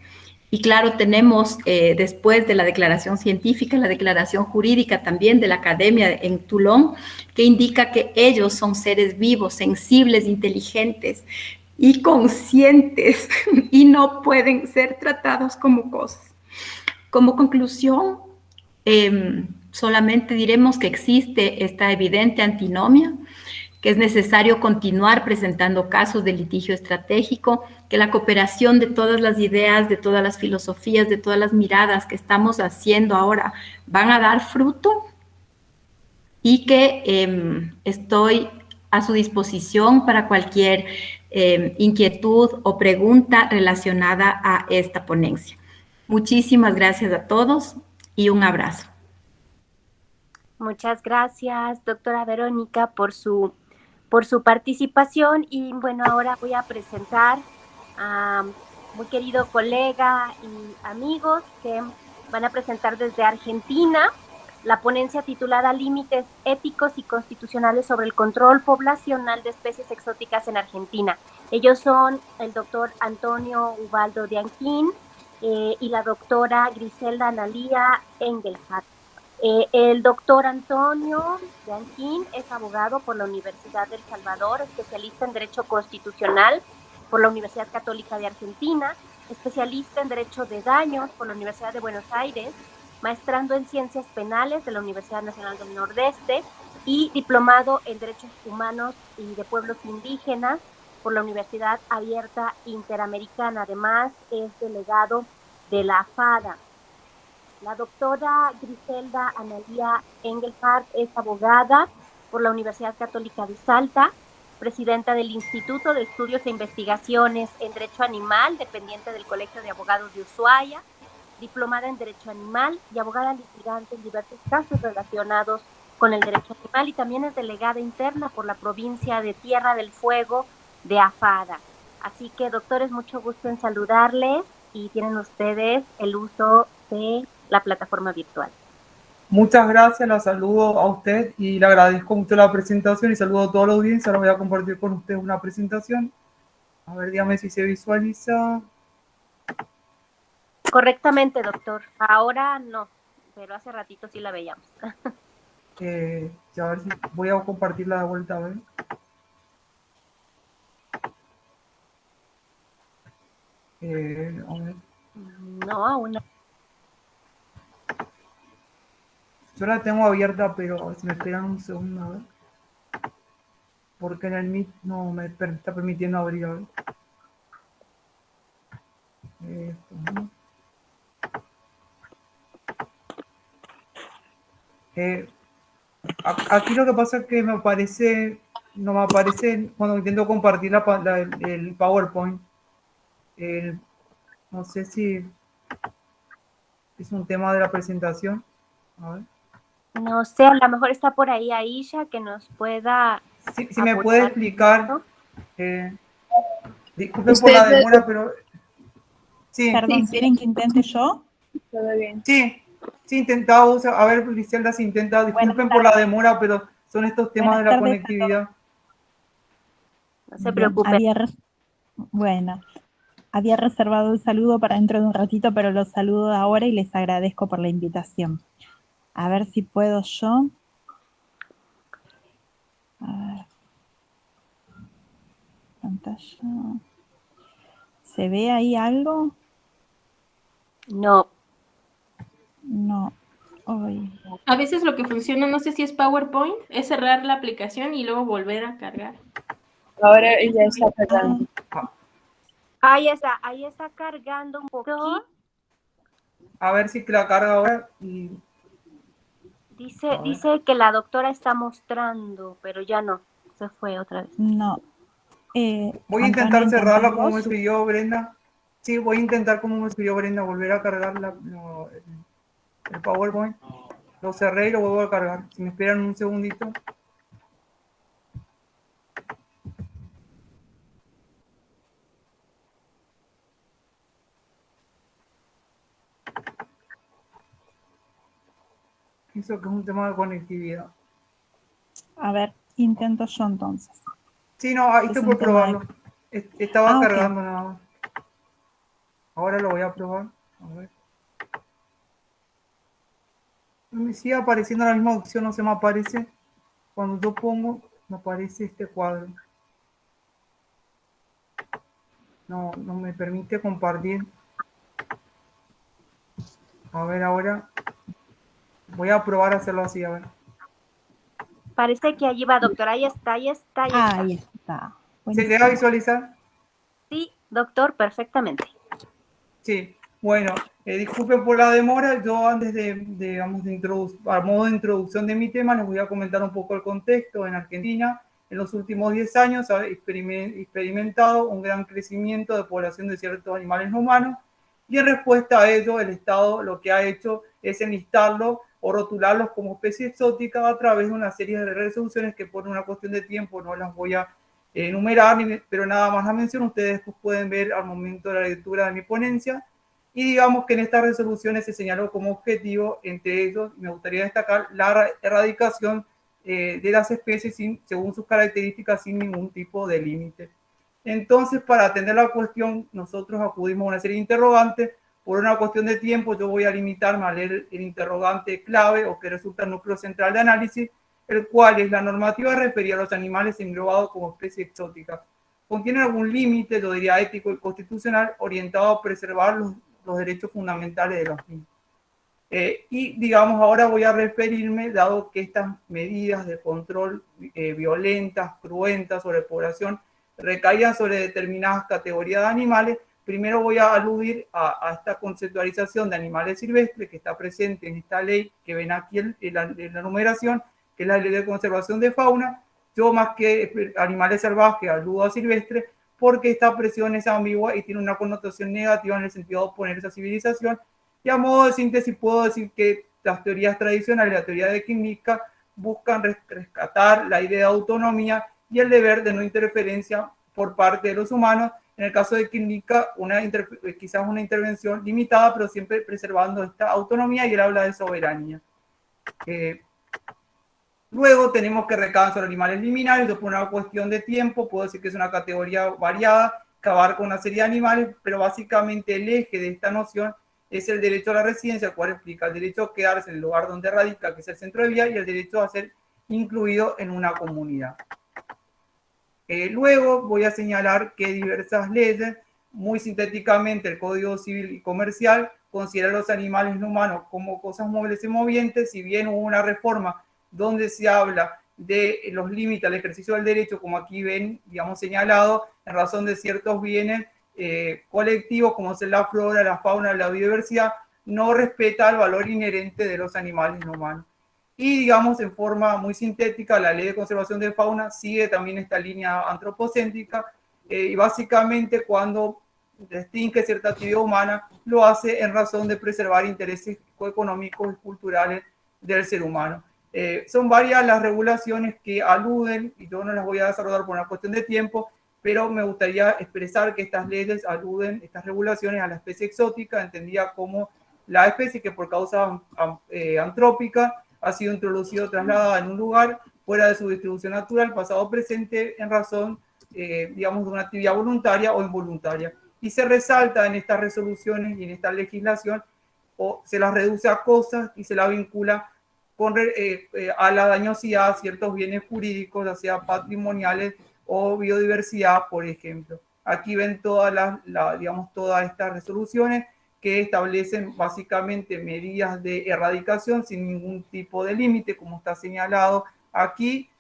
Y claro, tenemos después de la declaración científica, la declaración jurídica también de la Academia en Toulon, que indica que ellos son seres vivos, sensibles, inteligentes y conscientes y no pueden ser tratados como cosas. Como conclusión, solamente diremos que existe esta evidente antinomia, que es necesario continuar presentando casos de litigio estratégico, que la cooperación de todas las ideas, de todas las filosofías, de todas las miradas que estamos haciendo ahora van a dar fruto, y que estoy a su disposición para cualquier inquietud o pregunta relacionada a esta ponencia. Muchísimas gracias a todos y un abrazo. Muchas gracias, doctora Verónica, por su participación. Y bueno, ahora voy a presentar a muy querido colega y amigos que van a presentar desde Argentina la ponencia titulada Límites éticos y constitucionales sobre el control poblacional de especies exóticas en Argentina. Ellos son el doctor Antonio Ubaldo de Anquín y la doctora Griselda Analía Engelhardt. El doctor Antonio de Anquín es abogado por la Universidad del Salvador, especialista en Derecho Constitucional por la Universidad Católica de Argentina, especialista en Derecho de Daños por la Universidad de Buenos Aires, maestrando en Ciencias Penales de la Universidad Nacional del Nordeste y diplomado en Derechos Humanos y de Pueblos Indígenas por la Universidad Abierta Interamericana. Además, es delegado de la FADA. La doctora Griselda Analía Engelhardt es abogada por la Universidad Católica de Salta, presidenta del Instituto de Estudios e Investigaciones en Derecho Animal, dependiente del Colegio de Abogados de Ushuaia, diplomada en Derecho Animal y abogada litigante en diversos casos relacionados con el derecho animal, y también es delegada interna por la provincia de Tierra del Fuego de AFADA. Así que, doctores, mucho gusto en saludarles y tienen ustedes el uso de la plataforma virtual. Muchas gracias, la saludo a usted y le agradezco mucho la presentación y saludo a toda la audiencia. Ahora voy a compartir con ustedes una presentación. A ver, dígame si se visualiza. Correctamente, doctor. Ahora no, pero hace ratito sí la veíamos. Ya a ver si voy a compartirla de vuelta, a ver. A ver. No, aún no. Yo la tengo abierta, pero si me esperan un segundo, a ver. Porque en el Meet no me está permitiendo abrir, a ver. Esto, ¿no? Aquí lo que pasa es que no me aparece cuando intento compartir el PowerPoint. No sé si es un tema de la presentación. A ver. No sé, a lo mejor está por ahí Aisha que nos pueda. Si me puede explicar. Disculpen por Usted la demora, pero. Sí, Perdón, ¿quieren que intente yo? Todo bien. sí, intentaba usar. A ver, Griselda, si intenta. Disculpen por la demora, pero son estos temas de la Buenas tardes a conectividad. No se Bien, preocupe. Bueno, había reservado un saludo para dentro de un ratito, pero los saludo ahora y les agradezco por la invitación. A ver si puedo yo. A ver. Pantalla. ¿Se ve ahí algo? No. No. Hoy. A veces lo que funciona, no sé si es PowerPoint, es cerrar la aplicación y luego volver a cargar. Ahora ya está cargando. Ahí está cargando un poquito. A ver si la carga ahora. Y Dice que la doctora está mostrando, pero ya no. Se fue otra vez. No. voy a intentar Antonio, cerrarla ¿intentás como me vos? escribió Brenda. Sí, voy a intentar como me escribió Brenda, volver a cargar el PowerPoint. Lo cerré y lo vuelvo a cargar. Si me esperan un segundito. Eso que es un tema de conectividad. A ver, intento yo entonces. Sí, no, ahí Es estoy un por tema probarlo. Estaba ok. cargando nada más. Ahora lo voy a probar. A ver. Me sigue apareciendo la misma opción, no se me aparece. Cuando yo pongo, me aparece este cuadro. No me permite compartir. A ver, ahora voy a probar a hacerlo así, a ver. Parece que allí va, doctor. Ahí está. Ahí está. ¿Se llega a visualizar? Sí, doctor, perfectamente. Sí. Bueno, disculpen por la demora. Yo antes digamos, a modo de introducción de mi tema, les voy a comentar un poco el contexto. En Argentina, en los últimos 10 años, ha experimentado un gran crecimiento de población de ciertos animales no humanos, y en respuesta a ello, el Estado lo que ha hecho es enlistarlos o rotularlos como especie exótica a través de una serie de resoluciones que por una cuestión de tiempo no las voy a enumerar, pero nada más la menciono. Ustedes pues pueden ver al momento de la lectura de mi ponencia. Y digamos que en estas resoluciones se señaló como objetivo, entre ellos, me gustaría destacar la erradicación de las especies según sus características, sin ningún tipo de límite. Entonces, para atender la cuestión, nosotros acudimos a una serie de interrogantes. Por una cuestión de tiempo, yo voy a limitarme a leer el interrogante clave o que resulta el núcleo central de análisis, el cual es la normativa referida a los animales englobados como especie exótica. Contiene algún límite, yo diría ético y constitucional, orientado a preservar los derechos fundamentales de los mismos. Y digamos, ahora voy a referirme, dado que estas medidas de control violentas, cruentas sobre población recaían sobre determinadas categorías de animales, primero voy a aludir a esta conceptualización de animales silvestres que está presente en esta ley que ven aquí en la numeración, que es la Ley de Conservación de Fauna. Yo, más que animales salvajes, aludo a silvestres, porque esta expresión es ambigua y tiene una connotación negativa en el sentido de oponerse a civilización. Y a modo de síntesis puedo decir que las teorías tradicionales, la teoría de química, buscan rescatar la idea de autonomía y el deber de no interferencia por parte de los humanos en el caso de que indica quizás una intervención limitada, pero siempre preservando esta autonomía, y él habla de soberanía. Luego tenemos que recaban sobre animales liminales. Yo por una cuestión de tiempo puedo decir que es una categoría variada que abarca una serie de animales, pero básicamente el eje de esta noción es el derecho a la residencia, el cual explica el derecho a quedarse en el lugar donde radica, que es el centro de vida, y el derecho a ser incluido en una comunidad. Luego voy a señalar que diversas leyes, muy sintéticamente el Código Civil y Comercial, considera a los animales no humanos como cosas móviles y movientes. Si bien hubo una reforma donde se habla de los límites al ejercicio del derecho, como aquí ven, digamos, señalado, en razón de ciertos bienes colectivos, como son la flora, la fauna, la biodiversidad, no respeta el valor inherente de los animales no humanos. Y, digamos, en forma muy sintética, la Ley de Conservación de Fauna sigue también esta línea antropocéntrica, y básicamente cuando distingue cierta actividad humana, lo hace en razón de preservar intereses económicos y culturales del ser humano. Son varias las regulaciones que aluden, y yo no las voy a desarrollar por una cuestión de tiempo, pero me gustaría expresar que estas leyes aluden, estas regulaciones, a la especie exótica, entendida como la especie que por causa antrópica ha sido introducida o trasladada en un lugar fuera de su distribución natural, pasado o presente, en razón, digamos, de una actividad voluntaria o involuntaria. Y se resalta en estas resoluciones y en esta legislación, o se las reduce a cosas y se la vincula a la dañosidad a ciertos bienes jurídicos, ya sea patrimoniales o biodiversidad, por ejemplo. Aquí ven todas digamos, todas estas resoluciones que establecen básicamente medidas de erradicación sin ningún tipo de límite, como está señalado aquí,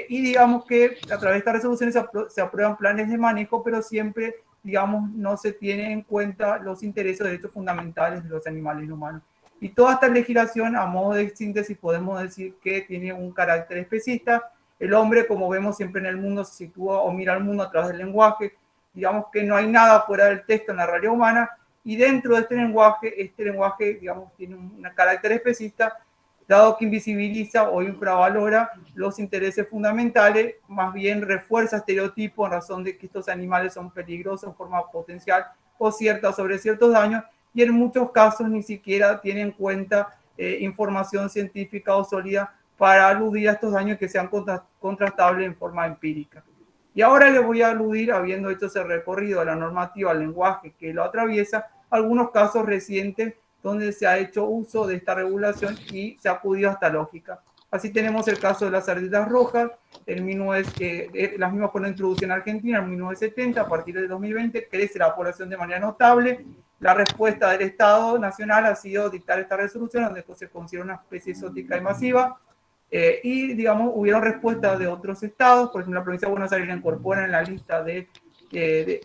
y digamos que a través de estas resoluciones se aprueban planes de manejo, pero siempre, digamos, no se tienen en cuenta los intereses o derechos fundamentales de los animales humanos. Y toda esta legislación, a modo de síntesis, podemos decir que tiene un carácter especista. El hombre, como vemos siempre en el mundo, se sitúa o mira al mundo a través del lenguaje. Digamos que no hay nada fuera del texto en la realidad humana, y dentro de este lenguaje, digamos, tiene un carácter especista, dado que invisibiliza o infravalora los intereses fundamentales, más bien refuerza estereotipos en razón de que estos animales son peligrosos en forma potencial o cierta sobre ciertos daños, y en muchos casos ni siquiera tiene en cuenta información científica o sólida para aludir a estos daños que sean contrastables en forma empírica. Y ahora les voy a aludir, habiendo hecho ese recorrido de la normativa al lenguaje que lo atraviesa, algunos casos recientes donde se ha hecho uso de esta regulación y se ha acudido a esta lógica. Así tenemos el caso de las ardillas rojas, las mismas fueron introducidas en Argentina en 1970, a partir de 2020 crece la población de manera notable. La respuesta del Estado Nacional ha sido dictar esta resolución, donde se considera una especie exótica invasiva, y, digamos, hubieron respuestas de otros estados. Por ejemplo, la provincia de Buenos Aires la incorpora en la lista de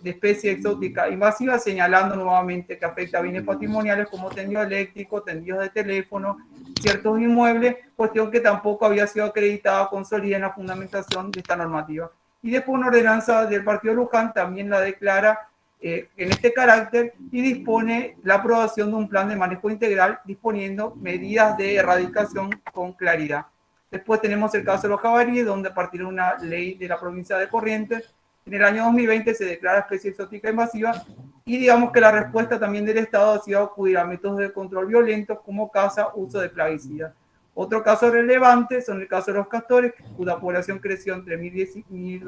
especie exótica invasiva, señalando nuevamente que afecta a bienes patrimoniales como tendidos eléctricos, tendidos de teléfono, ciertos inmuebles, cuestión que tampoco había sido acreditada con solidez en la fundamentación de esta normativa. Y después una ordenanza del partido de Luján también la declara en este carácter y dispone la aprobación de un plan de manejo integral, disponiendo medidas de erradicación con claridad. Después tenemos el caso de los jabalíes, donde a partir de una ley de la provincia de Corrientes, en el año 2020 se declara especie exótica invasiva, y digamos que la respuesta también del Estado ha sido acudir a métodos de control violentos como caza, uso de plaguicidas. Otro caso relevante son el caso de los castores, cuya población creció entre 2016 y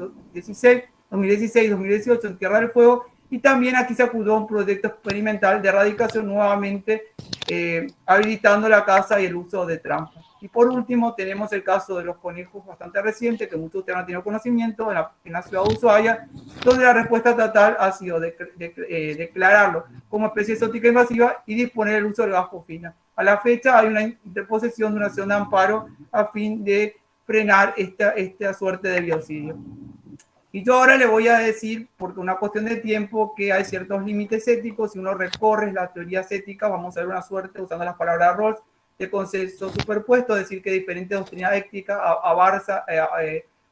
2018 en Tierra del Fuego, y también aquí se acudió a un proyecto experimental de erradicación, nuevamente habilitando la caza y el uso de trampas. Y por último tenemos el caso de los conejos, bastante reciente, que muchos de ustedes no han tenido conocimiento, en la ciudad de Ushuaia, donde la respuesta estatal ha sido declararlo como especie exótica invasiva y disponer el uso del gas fosfina. A la fecha hay una interposición de una acción de amparo a fin de frenar esta suerte de biocidio. Y yo ahora le voy a decir, porque una cuestión de tiempo, que hay ciertos límites éticos. Si uno recorre las teorías éticas, vamos a ver una suerte, usando las palabras Rawls, de consenso superpuesto, es decir, que diferentes doctrinas éticas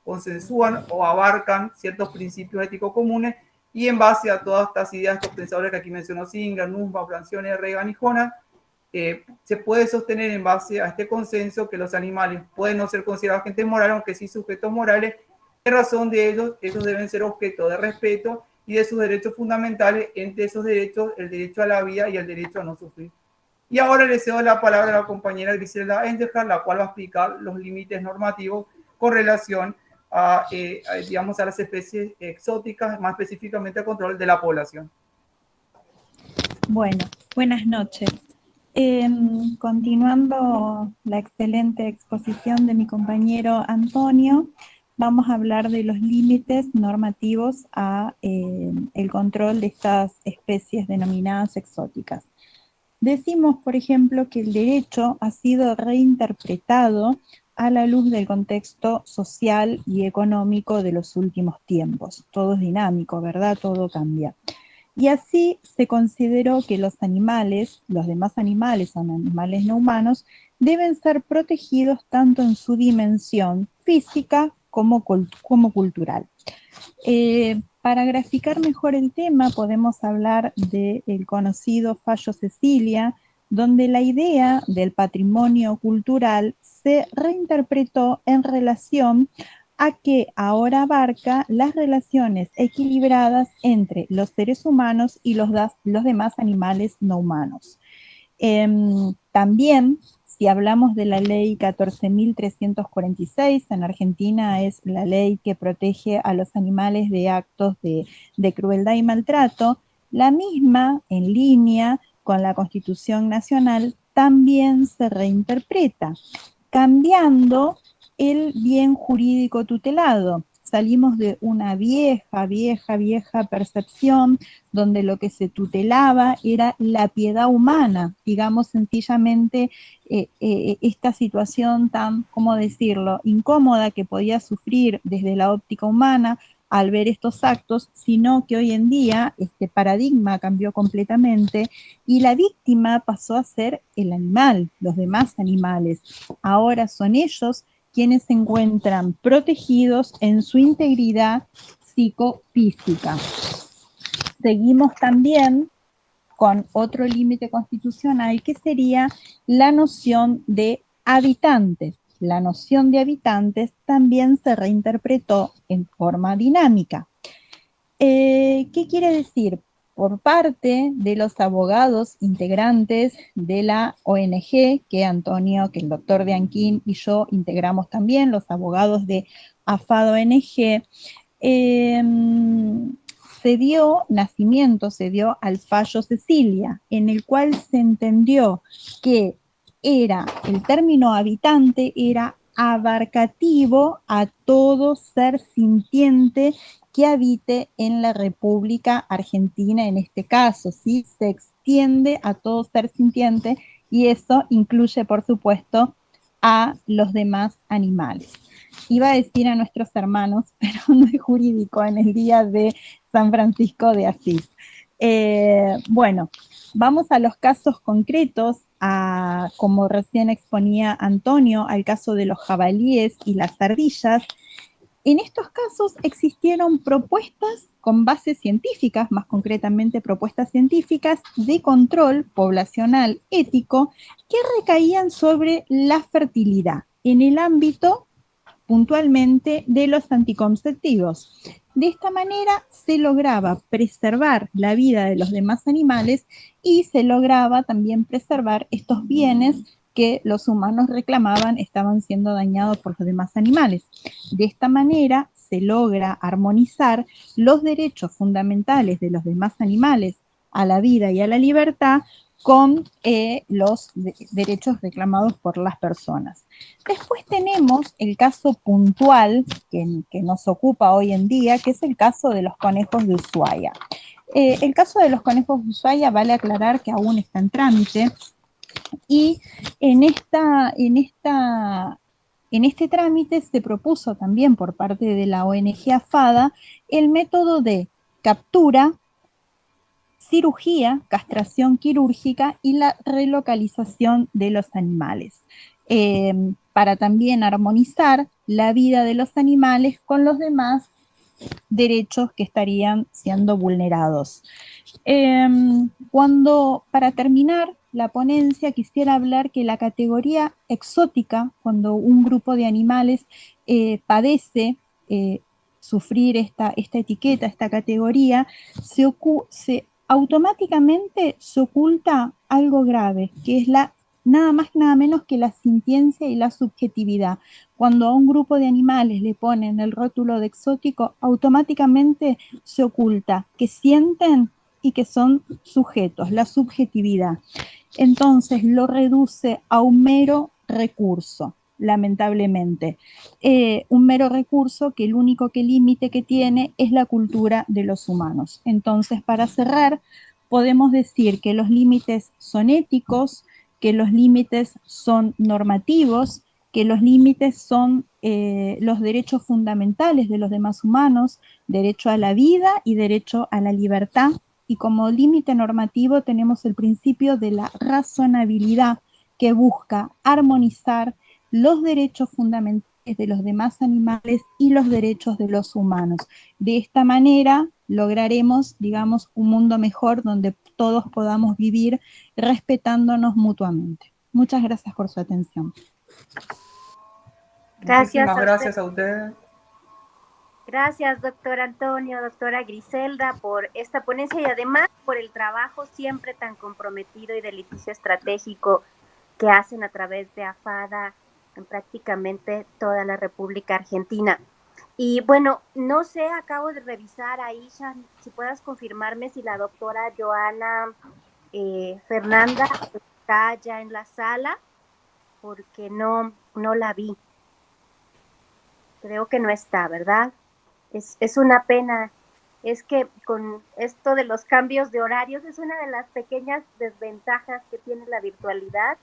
consensúan o abarcan ciertos principios éticos comunes, y en base a todas estas ideas, estos pensadores que aquí mencionó Singer, Nussbaum, Francione, Reagan y Jonas, se puede sostener en base a este consenso que los animales pueden no ser considerados agentes morales, aunque sí sujetos morales. En razón de ellos deben ser objeto de respeto y de sus derechos fundamentales, entre esos derechos el derecho a la vida y el derecho a no sufrir. Y ahora le cedo la palabra a la compañera Griselda Engelhardt, la cual va a explicar los límites normativos con relación digamos, a las especies exóticas, más específicamente al control de la población. Bueno, buenas noches. Continuando la excelente exposición de mi compañero Antonio, vamos a hablar de los límites normativos a el control de estas especies denominadas exóticas. Decimos, por ejemplo, que el derecho ha sido reinterpretado a la luz del contexto social y económico de los últimos tiempos. Todo es dinámico, ¿verdad? Todo cambia. Y así se consideró que los animales, los demás animales, son animales no humanos, deben ser protegidos tanto en su dimensión física como cultural. Para graficar mejor el tema, podemos hablar del conocido fallo Cecilia, donde la idea del patrimonio cultural se reinterpretó en relación a que ahora abarca las relaciones equilibradas entre los seres humanos y los demás animales no humanos. También, si hablamos de la ley 14.346, en Argentina es la ley que protege a los animales de actos de crueldad y maltrato, la misma, en línea con la Constitución Nacional, también se reinterpreta, cambiando el bien jurídico tutelado. Salimos de una vieja percepción donde lo que se tutelaba era la piedad humana, digamos sencillamente esta situación tan, ¿cómo decirlo?, incómoda que podía sufrir desde la óptica humana al ver estos actos, sino que hoy en día este paradigma cambió completamente y la víctima pasó a ser el animal, los demás animales. Ahora son ellos quienes se encuentran protegidos en su integridad psicofísica. Seguimos también con otro límite constitucional que sería la noción de habitantes. La noción de habitantes también se reinterpretó en forma dinámica. ¿Qué quiere decir? Por parte de los abogados integrantes de la ONG, que Antonio, que el doctor Bianchín y yo integramos también, los abogados de AFAD ONG, se dio al fallo Cecilia, en el cual se entendió que el término habitante era abarcativo a todo ser sintiente que habite en la República Argentina en este caso, ¿sí? Se extiende a todo ser sintiente y eso incluye, por supuesto, a los demás animales. Iba a decir a nuestros hermanos, pero no es jurídico en el día de San Francisco de Asís. Bueno, vamos a los casos concretos, como recién exponía Antonio, al caso de los jabalíes y las ardillas. En estos casos existieron propuestas con bases científicas, más concretamente propuestas científicas de control poblacional ético que recaían sobre la fertilidad en el ámbito puntualmente de los anticonceptivos. De esta manera se lograba preservar la vida de los demás animales y se lograba también preservar estos bienes que los humanos reclamaban estaban siendo dañados por los demás animales. De esta manera se logra armonizar los derechos fundamentales de los demás animales a la vida y a la libertad con los derechos reclamados por las personas. Después tenemos el caso puntual que nos ocupa hoy en día, que es el caso de los conejos de Ushuaia. El caso de los conejos de Ushuaia vale aclarar que aún está en trámite, y en este trámite se propuso también por parte de la ONG AFADA el método de captura, cirugía, castración quirúrgica y la relocalización de los animales, para también armonizar la vida de los animales con los demás derechos que estarían siendo vulnerados. Para terminar la ponencia, quisiera hablar que la categoría exótica, cuando un grupo de animales padece sufrir esta etiqueta, esta categoría, automáticamente se oculta algo grave, que es nada más nada menos que la sintiencia y la subjetividad. Cuando a un grupo de animales le ponen el rótulo de exótico, automáticamente se oculta que sienten y que son sujetos, la subjetividad. Entonces lo reduce a un mero recurso, lamentablemente. Un mero recurso que el único límite que tiene es la cultura de los humanos. Entonces, para cerrar, podemos decir que los límites son éticos, que los límites son normativos, que los límites son los derechos fundamentales de los demás humanos, derecho a la vida y derecho a la libertad. Y como límite normativo tenemos el principio de la razonabilidad, que busca armonizar los derechos fundamentales de los demás animales y los derechos de los humanos. De esta manera lograremos, digamos, un mundo mejor donde todos podamos vivir respetándonos mutuamente. Muchas gracias por su atención. Gracias. Muchísimas gracias a ustedes. Gracias, doctor Antonio, doctora Griselda, por esta ponencia y además por el trabajo siempre tan comprometido y del edificio estratégico que hacen a través de AFADA en prácticamente toda la República Argentina. Y bueno, no sé, acabo de revisar, Aisha, si puedas confirmarme si la doctora Joana Fernanda está ya en la sala, porque no la vi. Creo que no está, ¿verdad? Es una pena. Es que con esto de los cambios de horarios es una de las pequeñas desventajas que tiene la virtualidad,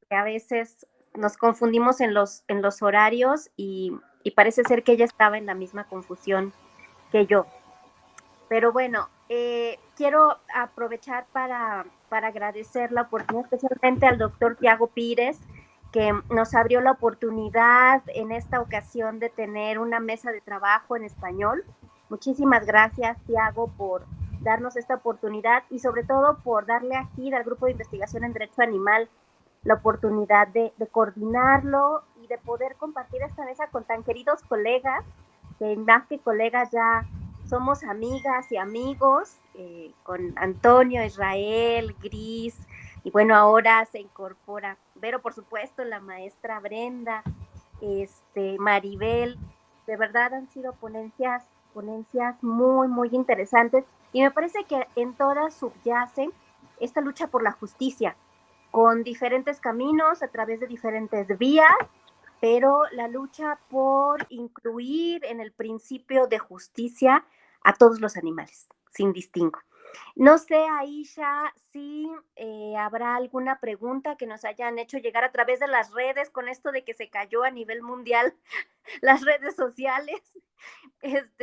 que a veces nos confundimos en los horarios y parece ser que ella estaba en la misma confusión que yo. Pero bueno, quiero aprovechar para agradecer la oportunidad, especialmente al doctor Tiago Pires, que nos abrió la oportunidad en esta ocasión de tener una mesa de trabajo en español. Muchísimas gracias, Tiago, por darnos esta oportunidad y sobre todo por darle aquí al Grupo de Investigación en Derecho Animal la oportunidad de coordinarlo y de poder compartir esta mesa con tan queridos colegas, que más que colegas ya somos amigas y amigos, con Antonio, Israel, Gris, y bueno, ahora se incorpora Vero, por supuesto, la maestra Brenda, Maribel. De verdad han sido ponencias muy, muy interesantes, y me parece que en todas subyace esta lucha por la justicia, con diferentes caminos, a través de diferentes vías, pero la lucha por incluir en el principio de justicia a todos los animales, sin distingo. No sé, Aisha, si habrá alguna pregunta que nos hayan hecho llegar a través de las redes con esto de que se cayó a nivel mundial las redes sociales.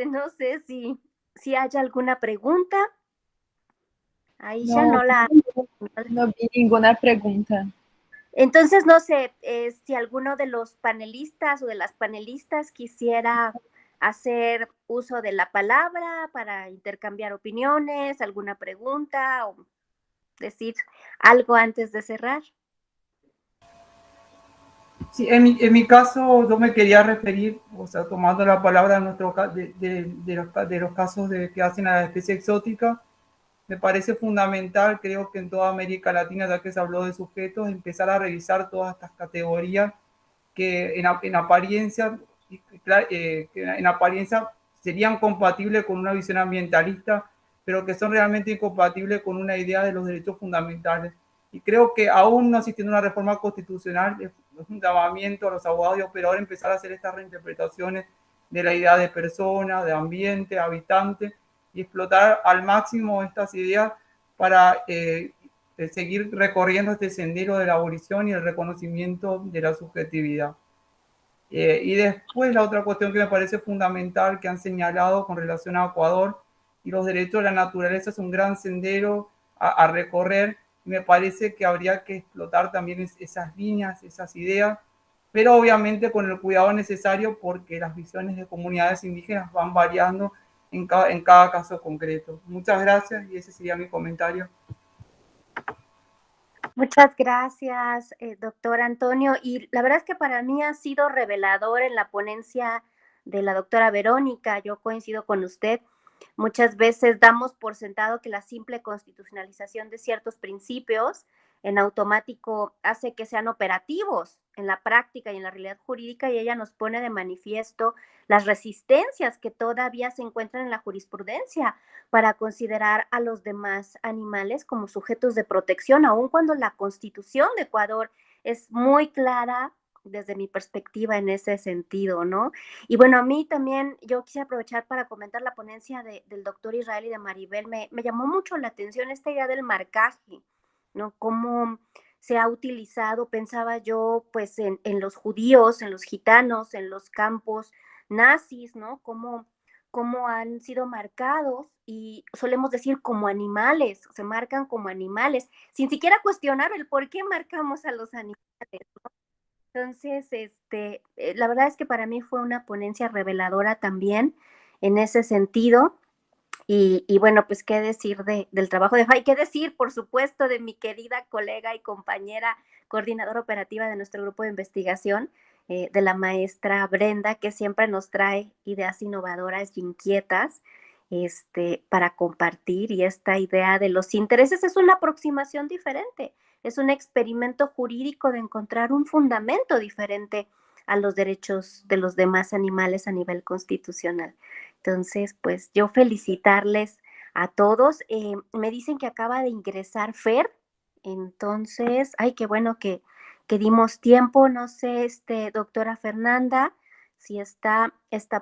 No sé si haya alguna pregunta. Aisha, no vi ninguna pregunta. Entonces, no sé si alguno de los panelistas o de las panelistas quisiera hacer uso de la palabra para intercambiar opiniones, alguna pregunta o decir algo antes de cerrar. Sí, en mi caso yo me quería referir, o sea, tomando la palabra de los casos que hacen a la especie exótica. Me parece fundamental, creo que en toda América Latina, ya que se habló de sujetos, empezar a revisar todas estas categorías que en apariencia serían compatibles con una visión ambientalista, pero que son realmente incompatibles con una idea de los derechos fundamentales. Y creo que aún no existiendo una reforma constitucional, es un llamamiento a los abogados y operadores empezar a hacer estas reinterpretaciones de la idea de persona, de ambiente, habitante, y explotar al máximo estas ideas para seguir recorriendo este sendero de la abolición y el reconocimiento de la subjetividad. Y después la otra cuestión que me parece fundamental que han señalado con relación a Ecuador y los derechos de la naturaleza es un gran sendero a recorrer. Me parece que habría que explotar también esas líneas, esas ideas, pero obviamente con el cuidado necesario porque las visiones de comunidades indígenas van variando en cada caso concreto. Muchas gracias y ese sería mi comentario. Muchas gracias, doctor Antonio. Y la verdad es que para mí ha sido revelador en la ponencia de la doctora Verónica, yo coincido con usted. Muchas veces damos por sentado que la simple constitucionalización de ciertos principios en automático hace que sean operativos en la práctica y en la realidad jurídica, y ella nos pone de manifiesto las resistencias que todavía se encuentran en la jurisprudencia para considerar a los demás animales como sujetos de protección, aun cuando la Constitución de Ecuador es muy clara desde mi perspectiva en ese sentido, ¿no? Y bueno, a mí también, yo quise aprovechar para comentar la ponencia del doctor Israel y de Maribel. Me llamó mucho la atención esta idea del marcaje, ¿no? Cómo se ha utilizado, pensaba yo, pues en los judíos, en los gitanos, en los campos nazis, ¿no? Cómo han sido marcados, y solemos decir como animales, se marcan como animales, sin siquiera cuestionar el por qué marcamos a los animales, ¿no? Entonces, la verdad es que para mí fue una ponencia reveladora también en ese sentido. Y bueno, pues qué decir del trabajo de FAI, qué decir, por supuesto, de mi querida colega y compañera coordinadora operativa de nuestro grupo de investigación, de la maestra Brenda, que siempre nos trae ideas innovadoras y inquietas para compartir. Y esta idea de los intereses es una aproximación diferente, es un experimento jurídico de encontrar un fundamento diferente a los derechos de los demás animales a nivel constitucional. Entonces, pues yo felicitarles a todos. Me dicen que acaba de ingresar Fer, entonces, ay, qué bueno que dimos tiempo. No sé, doctora Fernanda, si está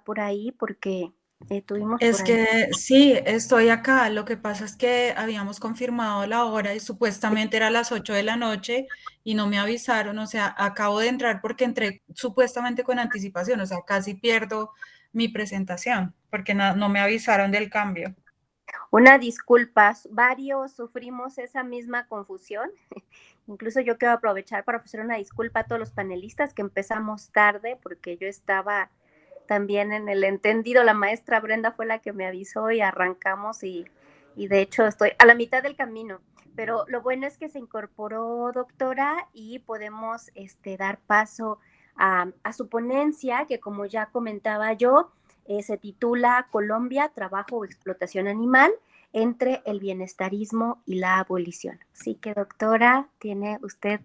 por ahí, porque tuvimos Es por ahí. que sí, estoy acá. Lo que pasa es que habíamos confirmado la hora y supuestamente era a las 8 de la noche y no me avisaron. O sea, acabo de entrar porque entré supuestamente con anticipación. O sea, casi pierdo mi presentación porque no me avisaron del cambio. Una disculpa, varios sufrimos esa misma confusión. Incluso yo quiero aprovechar para ofrecer una disculpa a todos los panelistas que empezamos tarde, porque yo estaba también en el entendido. La maestra Brenda fue la que me avisó y arrancamos, y de hecho estoy a la mitad del camino. Pero lo bueno es que se incorporó, doctora, y podemos dar paso a su ponencia, que como ya comentaba yo, se titula Colombia, trabajo o explotación animal entre el bienestarismo y la abolición. Así que, doctora, tiene usted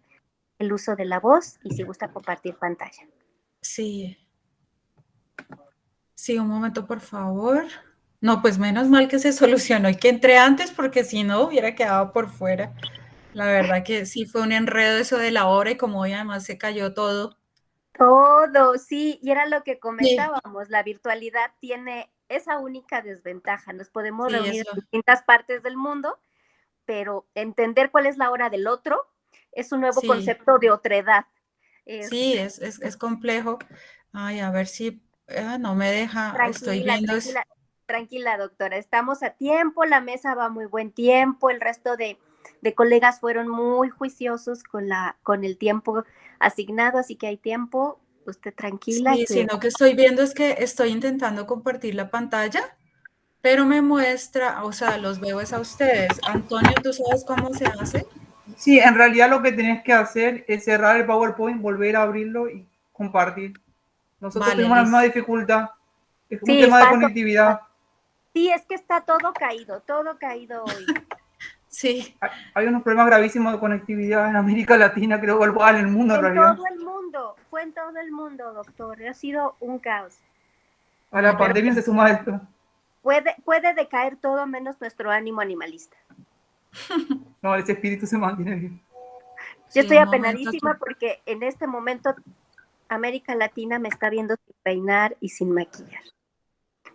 el uso de la voz y si gusta compartir pantalla. Sí. Sí, un momento, por favor. No, pues menos mal que se solucionó y que entré antes, porque si no hubiera quedado por fuera. La verdad que sí fue un enredo eso de la hora, y como hoy además se cayó todo. Todo, sí, y era lo que Sí, comentábamos, la virtualidad tiene esa única desventaja. Nos podemos sí, reunir eso. en distintas partes del mundo, pero entender cuál es la hora del otro es un nuevo Sí, concepto de otredad. sí, es complejo. Ay, a ver si no me deja, estoy Tranquila, viendo. tranquila, tranquila, doctora. Estamos a tiempo, la mesa va muy buen tiempo, el resto de colegas fueron muy juiciosos con el tiempo asignado, así que hay tiempo. Usted tranquila Sí, que... sino que estoy viendo es que estoy intentando compartir la pantalla, pero me muestra, o sea, los veo es a ustedes. Antonio, ¿tú sabes cómo se hace? Sí, en realidad lo que tenés que hacer es cerrar el PowerPoint, volver a abrirlo y compartir. Nosotros Vale, tenemos la misma listo. dificultad. Es un Sí, tema de está todo... conectividad. Sí, es que está todo caído hoy. Sí, Hay unos problemas gravísimos de conectividad en América Latina, creo, global, en el mundo en En realidad. todo el mundo, fue en todo el mundo, doctor. Ha sido un caos. A la bueno, pandemia se suma esto. Puede decaer todo menos nuestro ánimo animalista. No, ese espíritu se mantiene bien. Yo sí, estoy un momento. apenadísima porque en este momento América Latina me está viendo sin peinar y sin maquillar.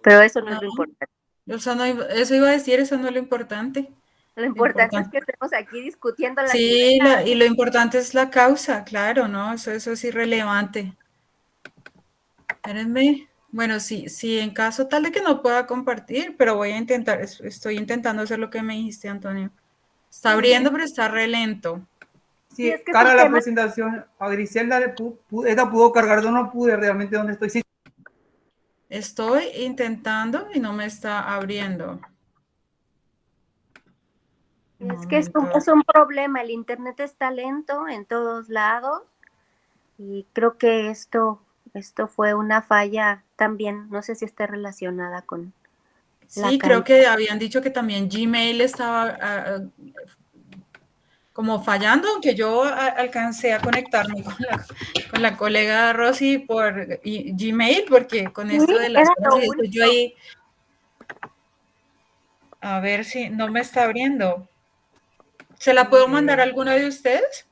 Pero eso no es No, lo importante. eso iba a decir, eso no es lo importante. Lo Lo importante es importante. que estemos aquí discutiendo las Sí, ideas. y lo importante es la causa, claro, ¿no? Eso es irrelevante. Espérenme. Bueno, sí, en caso tal de que no pueda compartir, pero voy a intentar, estoy intentando hacer lo que me dijiste, Antonio. Está abriendo, pero está re lento. Sí, Sí, es que es cara a un la tema. presentación, a Griselda ella pudo cargar, yo no pude realmente donde estoy. Sí, Estoy intentando y no me está abriendo. Un Es que es momento. un problema. El internet está lento en todos lados y creo que esto esto fue una falla también, no sé si esté relacionada con la Sí, creo que habían dicho que también Gmail estaba como fallando, aunque yo alcancé a conectarme con la colega Rosy por Gmail, porque con Sí, esto de las era horas lo y eso, único. yo ahí, a ver si no me está abriendo. ¿Se la puedo mandar a alguno de ustedes?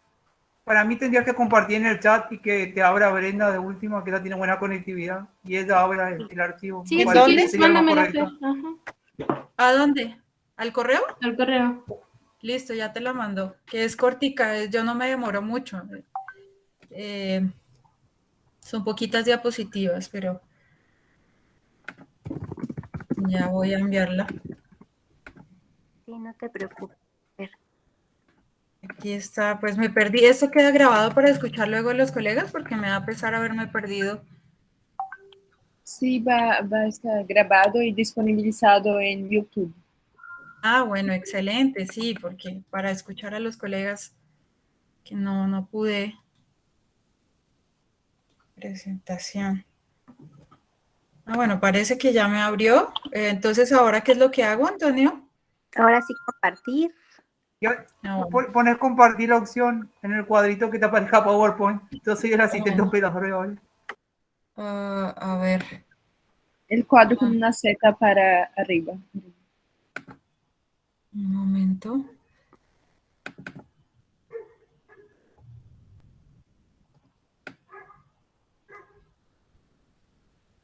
Para mí tendrías que compartir en el chat y que te abra Brenda de última, que ella tiene buena conectividad, y ella abra el archivo. Sí, Me si parece que quieres, sería lo más mándamela, Fer. correcto. Ajá, ¿A dónde? ¿Al correo? al correo. Listo, ya te la mando. Que es cortica, yo no me demoro mucho. Son poquitas diapositivas, pero ya voy a enviarla. Sí, no te preocupes. Aquí está, pues me perdí. ¿Esto queda grabado para escuchar luego los colegas? Porque me da pesar haberme perdido. Sí, va a estar grabado y disponibilizado en YouTube. Ah, bueno, excelente, sí, porque para escuchar a los colegas que no pude. Presentación. Ah, bueno, parece que ya me abrió. Entonces, ¿ahora qué es lo que hago, Antonio? Ahora sí compartir. Ya, Ah, bueno. pones compartir la opción en el cuadrito que te aparezca PowerPoint. Yo soy el asistente Bueno. operador de hoy. A ver. El cuadro con una seta para arriba. Un momento.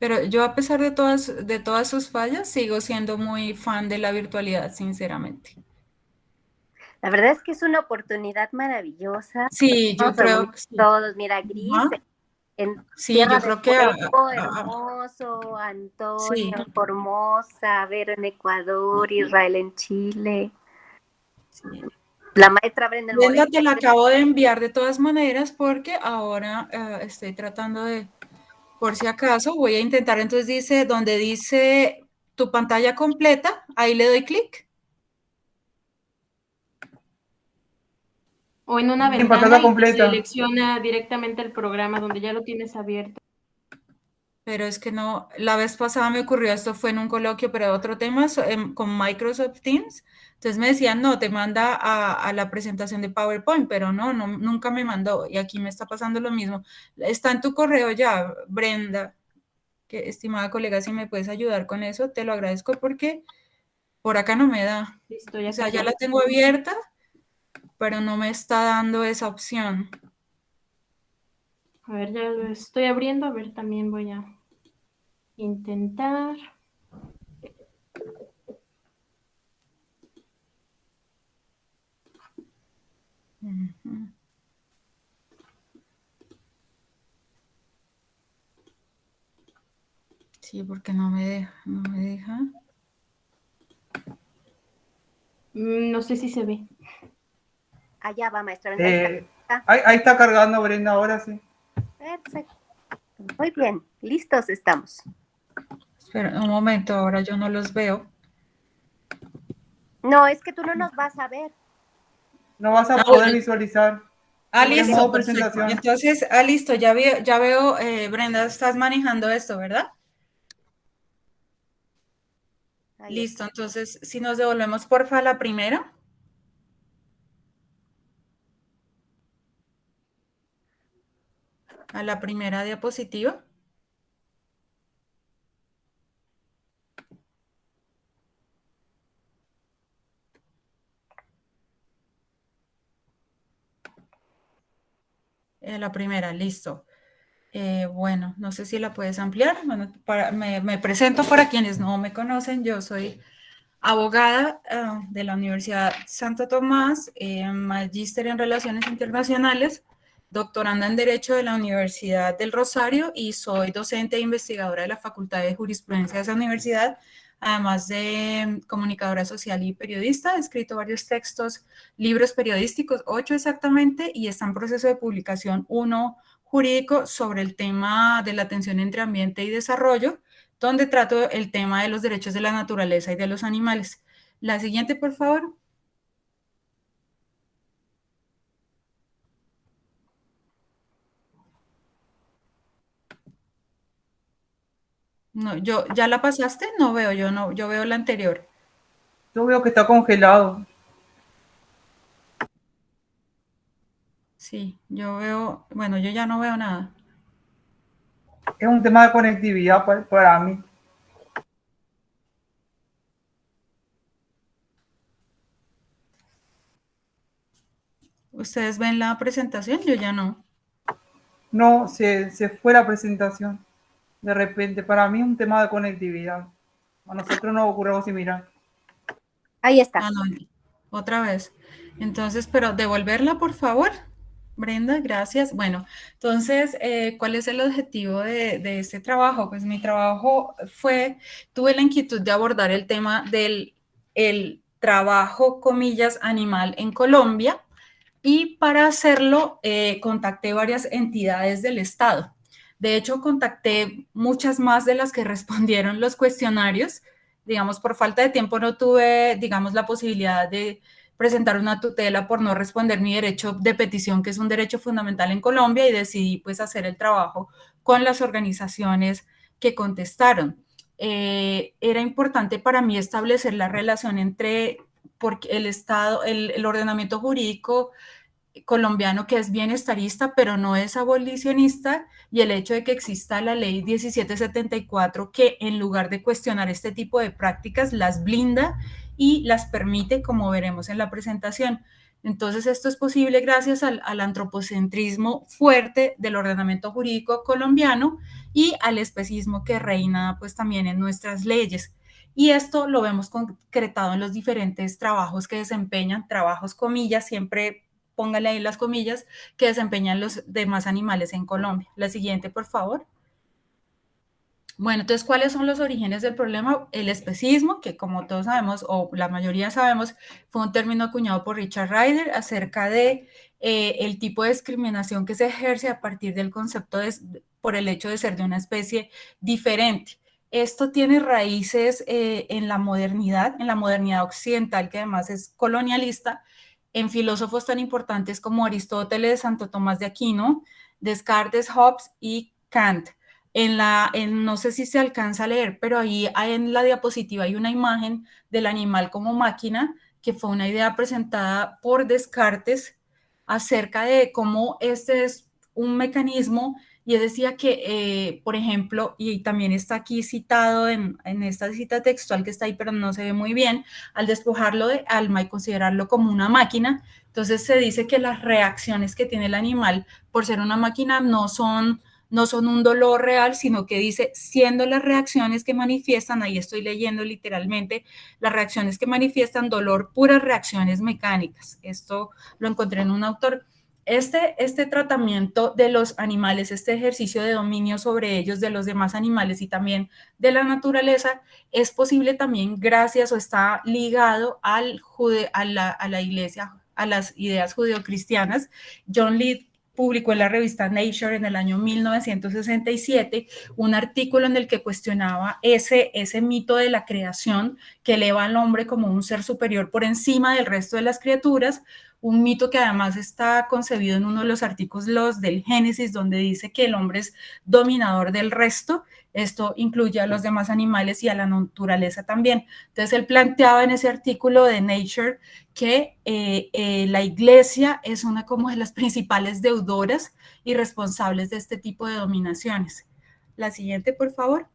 Pero yo, a pesar de todas sus fallas, sigo siendo muy fan de la virtualidad, sinceramente. La verdad es que es una oportunidad maravillosa. Sí, yo Nos creo reunimos que sí. todos, mira, Gris, Ajá. en Sí, Tierra yo del creo que Fuego, hermoso, sí. Antonio en Formosa, Vero en Ecuador, Israel en Chile, Sí. la maestra Brenda en Brenda, Morelia. te la acabo de enviar de todas maneras porque ahora estoy tratando de, por si acaso, voy a intentar. Entonces dice, donde dice tu pantalla completa, ahí le doy clic. O en una En pantalla ventana y te completa. selecciona directamente el programa donde ya lo tienes abierto. Pero es que no, la vez pasada me ocurrió, esto fue en un coloquio, pero de otro tema, con Microsoft Teams. Entonces me decían, no, te manda a la presentación de PowerPoint, pero no, nunca me mandó. Y aquí me está pasando lo mismo. Está en tu correo ya, Brenda, que estimada colega, si me puedes ayudar con eso, te lo agradezco porque por acá no me da. Listo, ya O sea, ya cayó. la tengo abierta, pero no me está dando esa opción. A ver, ya lo estoy abriendo. A ver, también voy a intentar. Ujú. Sí, porque no me deja. No sé si se ve. Allá va, maestra Brenda. Ahí está. Ahí está cargando Brenda, ahora sí. Perfecto. Muy bien, listos estamos. Espera un momento, ahora yo no los veo. No, es que tú no nos vas a ver. No vas a Ah, poder bueno. visualizar. Ah, Porque es listo, modo perfecto. presentación. Entonces, listo, ya veo, Brenda, estás manejando esto, ¿verdad? Ahí Listo, entonces, si nos devolvemos, porfa, a la primera. A la primera diapositiva. La primera, listo. Bueno, no sé si la puedes ampliar. Bueno, me presento para quienes no me conocen. Yo soy abogada de la Universidad Santo Tomás, magíster en Relaciones Internacionales, doctoranda en Derecho de la Universidad del Rosario y soy docente e investigadora de la Facultad de Jurisprudencia de esa universidad, además de comunicadora social y periodista. He escrito varios textos, libros periodísticos, 8 exactamente, y está en proceso de publicación uno jurídico sobre el tema de la tensión entre ambiente y desarrollo, donde trato el tema de los derechos de la naturaleza y de los animales. La siguiente, por favor. No, ¿ya la pasaste? No veo, yo veo la anterior. Yo veo que está congelado. Sí, yo veo, bueno, yo ya no veo nada. Es un tema de conectividad para mí. ¿Ustedes ven la presentación? Yo ya no. No, se fue la presentación. De repente, para mí es un tema de conectividad. A nosotros nos ocurre algo similar. Ahí está. Ah, no, otra vez. Entonces, pero devolverla, por favor. Brenda, gracias. Bueno, entonces, ¿cuál es el objetivo de este trabajo? Pues mi trabajo tuve la inquietud de abordar el tema del el trabajo, comillas, animal en Colombia, y para hacerlo contacté varias entidades del Estado. De hecho, contacté muchas más de las que respondieron los cuestionarios. Digamos, por falta de tiempo no tuve, digamos, la posibilidad de presentar una tutela por no responder mi derecho de petición, que es un derecho fundamental en Colombia, y decidí pues hacer el trabajo con las organizaciones que contestaron. Era importante para mí establecer la relación entre porque el Estado, el ordenamiento jurídico colombiano, que es bienestarista, pero no es abolicionista, y el hecho de que exista la ley 1774, que en lugar de cuestionar este tipo de prácticas, las blinda y las permite, como veremos en la presentación. Entonces, esto es posible gracias al antropocentrismo fuerte del ordenamiento jurídico colombiano y al especismo que reina pues también en nuestras leyes. Y esto lo vemos concretado en los diferentes trabajos que desempeñan, trabajos comillas, siempre póngale ahí las comillas, que desempeñan los demás animales en Colombia. La siguiente, por favor. Bueno, entonces, ¿cuáles son los orígenes del problema? El especismo, que como todos sabemos, o la mayoría sabemos, fue un término acuñado por Richard Ryder acerca de el tipo de discriminación que se ejerce a partir del concepto por el hecho de ser de una especie diferente. Esto tiene raíces en la modernidad occidental, que además es colonialista, en filósofos tan importantes como Aristóteles, Santo Tomás de Aquino, Descartes, Hobbes y Kant. No sé si se alcanza a leer, pero ahí en la diapositiva hay una imagen del animal como máquina, que fue una idea presentada por Descartes acerca de cómo este es un mecanismo, y él decía que, por ejemplo, y también está aquí citado en esta cita textual que está ahí, pero no se ve muy bien, al despojarlo de alma y considerarlo como una máquina, entonces se dice que las reacciones que tiene el animal por ser una máquina no son un dolor real, sino que dice, siendo las reacciones que manifiestan, ahí estoy leyendo literalmente, las reacciones que manifiestan dolor, puras reacciones mecánicas. Esto lo encontré en un autor. Este tratamiento de los animales, este ejercicio de dominio sobre ellos, de los demás animales y también de la naturaleza, es posible también gracias o está ligado a la iglesia, a las ideas judeocristianas. John Lead publicó en la revista Nature en el año 1967 un artículo en el que cuestionaba ese mito de la creación que eleva al hombre como un ser superior por encima del resto de las criaturas, un mito que además está concebido en uno de los artículos del Génesis, donde dice que el hombre es dominador del resto. Esto incluye a los demás animales y a la naturaleza también. Entonces, él planteaba en ese artículo de Nature que la iglesia es una como de las principales deudoras y responsables de este tipo de dominaciones. La siguiente, por favor.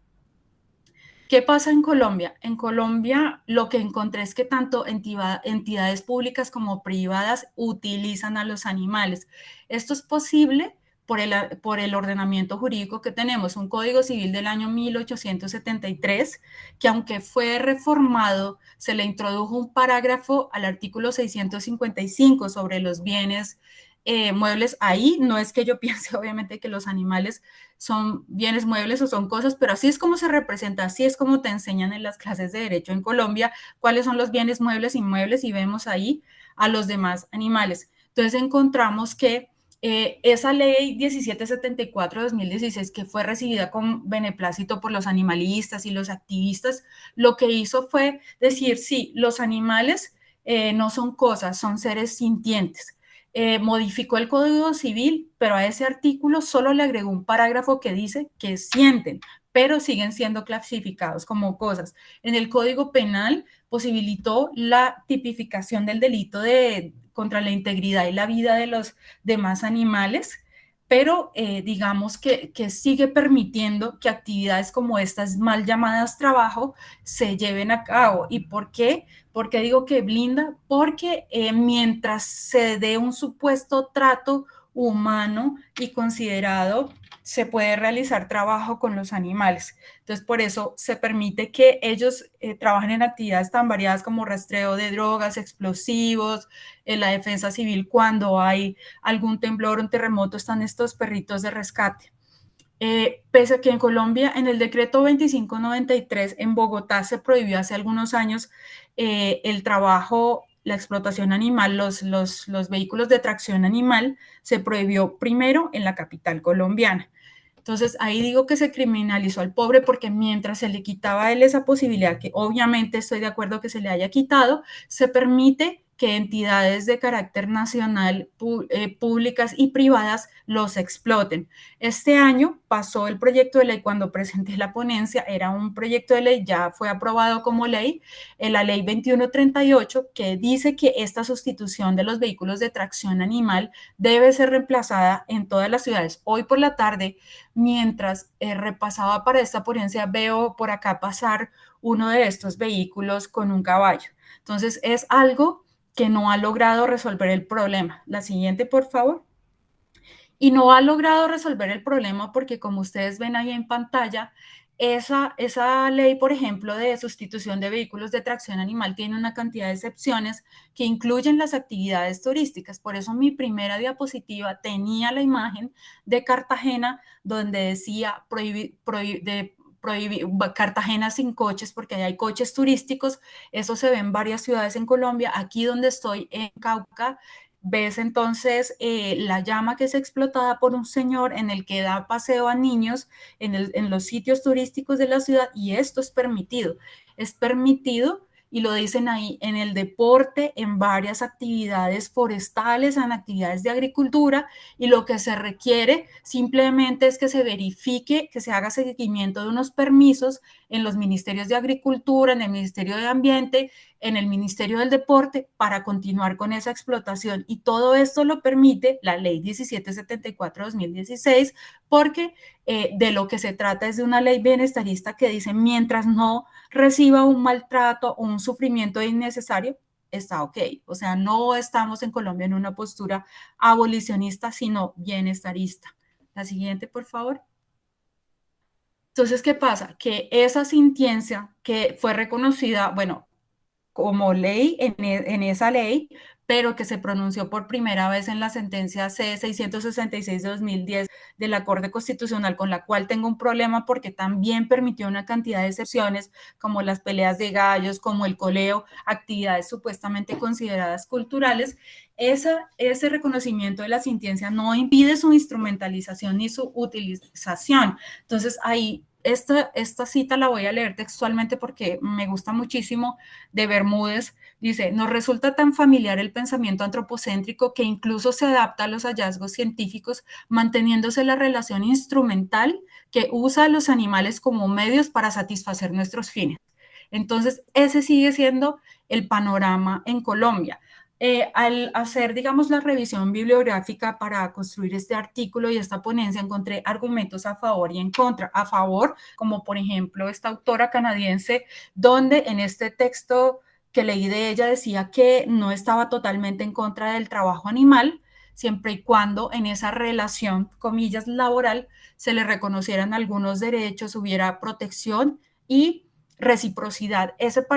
¿Qué pasa en Colombia? En Colombia lo que encontré es que tanto entidades públicas como privadas utilizan a los animales. Esto es posible por el ordenamiento jurídico que tenemos, un Código Civil del año 1873, que aunque fue reformado, se le introdujo un parágrafo al artículo 655 sobre los bienes muebles. Ahí no es que yo piense obviamente que los animales son bienes muebles o son cosas, pero así es como se representa, así es como te enseñan en las clases de derecho en Colombia cuáles son los bienes muebles, inmuebles, y vemos ahí a los demás animales. Entonces encontramos que esa ley 1774 de 2016, que fue recibida con beneplácito por los animalistas y los activistas, lo que hizo fue decir, sí, los animales no son cosas, son seres sintientes. Modificó el Código Civil, pero a ese artículo solo le agregó un parágrafo que dice que sienten, pero siguen siendo clasificados como cosas. En el Código Penal posibilitó la tipificación del delito contra la integridad y la vida de los demás animales, pero digamos que sigue permitiendo que actividades como estas mal llamadas trabajo se lleven a cabo. ¿Y por qué? ¿Por qué digo que blinda? Porque mientras se dé un supuesto trato humano y considerado, se puede realizar trabajo con los animales. Entonces, por eso se permite que ellos trabajen en actividades tan variadas como rastreo de drogas, explosivos, en la defensa civil cuando hay algún temblor o un terremoto, están estos perritos de rescate. Pese a que en Colombia, en el decreto 2593, en Bogotá se prohibió hace algunos años el trabajo, la explotación animal, los vehículos de tracción animal, se prohibió primero en la capital colombiana. Entonces, ahí digo que se criminalizó al pobre porque mientras se le quitaba a él esa posibilidad, que obviamente estoy de acuerdo que se le haya quitado, se permite que entidades de carácter nacional, públicas y privadas los exploten. Este año pasó el proyecto de ley, cuando presenté la ponencia, era un proyecto de ley, ya fue aprobado como ley, la ley 2138, que dice que esta sustitución de los vehículos de tracción animal debe ser reemplazada en todas las ciudades. Hoy por la tarde, mientras repasaba para esta ponencia, veo por acá pasar uno de estos vehículos con un caballo. Entonces, es algo que no ha logrado resolver el problema. La siguiente, por favor. Y no ha logrado resolver el problema porque, como ustedes ven ahí en pantalla, esa ley, por ejemplo, de sustitución de vehículos de tracción animal tiene una cantidad de excepciones que incluyen las actividades turísticas. Por eso mi primera diapositiva tenía la imagen de Cartagena, donde decía Cartagena sin coches, porque ahí hay coches turísticos. Eso se ve en varias ciudades en Colombia. Aquí donde estoy, en Cauca, ves entonces la llama que es explotada por un señor en el que da paseo a niños en los sitios turísticos de la ciudad, y esto es permitido. Es permitido, y lo dicen ahí, en el deporte, en varias actividades forestales, en actividades de agricultura, y lo que se requiere simplemente es que se verifique, que se haga seguimiento de unos permisos en los ministerios de Agricultura, en el Ministerio de Ambiente, en el Ministerio del Deporte, para continuar con esa explotación. Y todo esto lo permite la Ley 1774-2016, porque de lo que se trata es de una ley bienestarista que dice, mientras no reciba un maltrato o un sufrimiento innecesario, está ok. O sea, no estamos en Colombia en una postura abolicionista, sino bienestarista. La siguiente, por favor. Entonces, ¿qué pasa? Que esa sentencia que fue reconocida, bueno, como ley en esa ley, pero que se pronunció por primera vez en la sentencia C-666 de 2010 de la Corte Constitucional, con la cual tengo un problema porque también permitió una cantidad de excepciones, como las peleas de gallos, como el coleo, actividades supuestamente consideradas culturales. Ese reconocimiento de la sentencia no impide su instrumentalización ni su utilización. Entonces, ahí esta cita la voy a leer textualmente porque me gusta muchísimo, de Bermúdez. Dice, nos resulta tan familiar el pensamiento antropocéntrico que incluso se adapta a los hallazgos científicos, manteniéndose la relación instrumental que usa a los animales como medios para satisfacer nuestros fines. Entonces, ese sigue siendo el panorama en Colombia. Al hacer, digamos, la revisión bibliográfica para construir este artículo y esta ponencia, encontré argumentos a favor y en contra. A favor, como por ejemplo esta autora canadiense, donde en este texto que leí de ella decía que no estaba totalmente en contra del trabajo animal, siempre y cuando en esa relación, comillas, laboral, se le reconocieran algunos derechos, hubiera protección y reciprocidad. Es el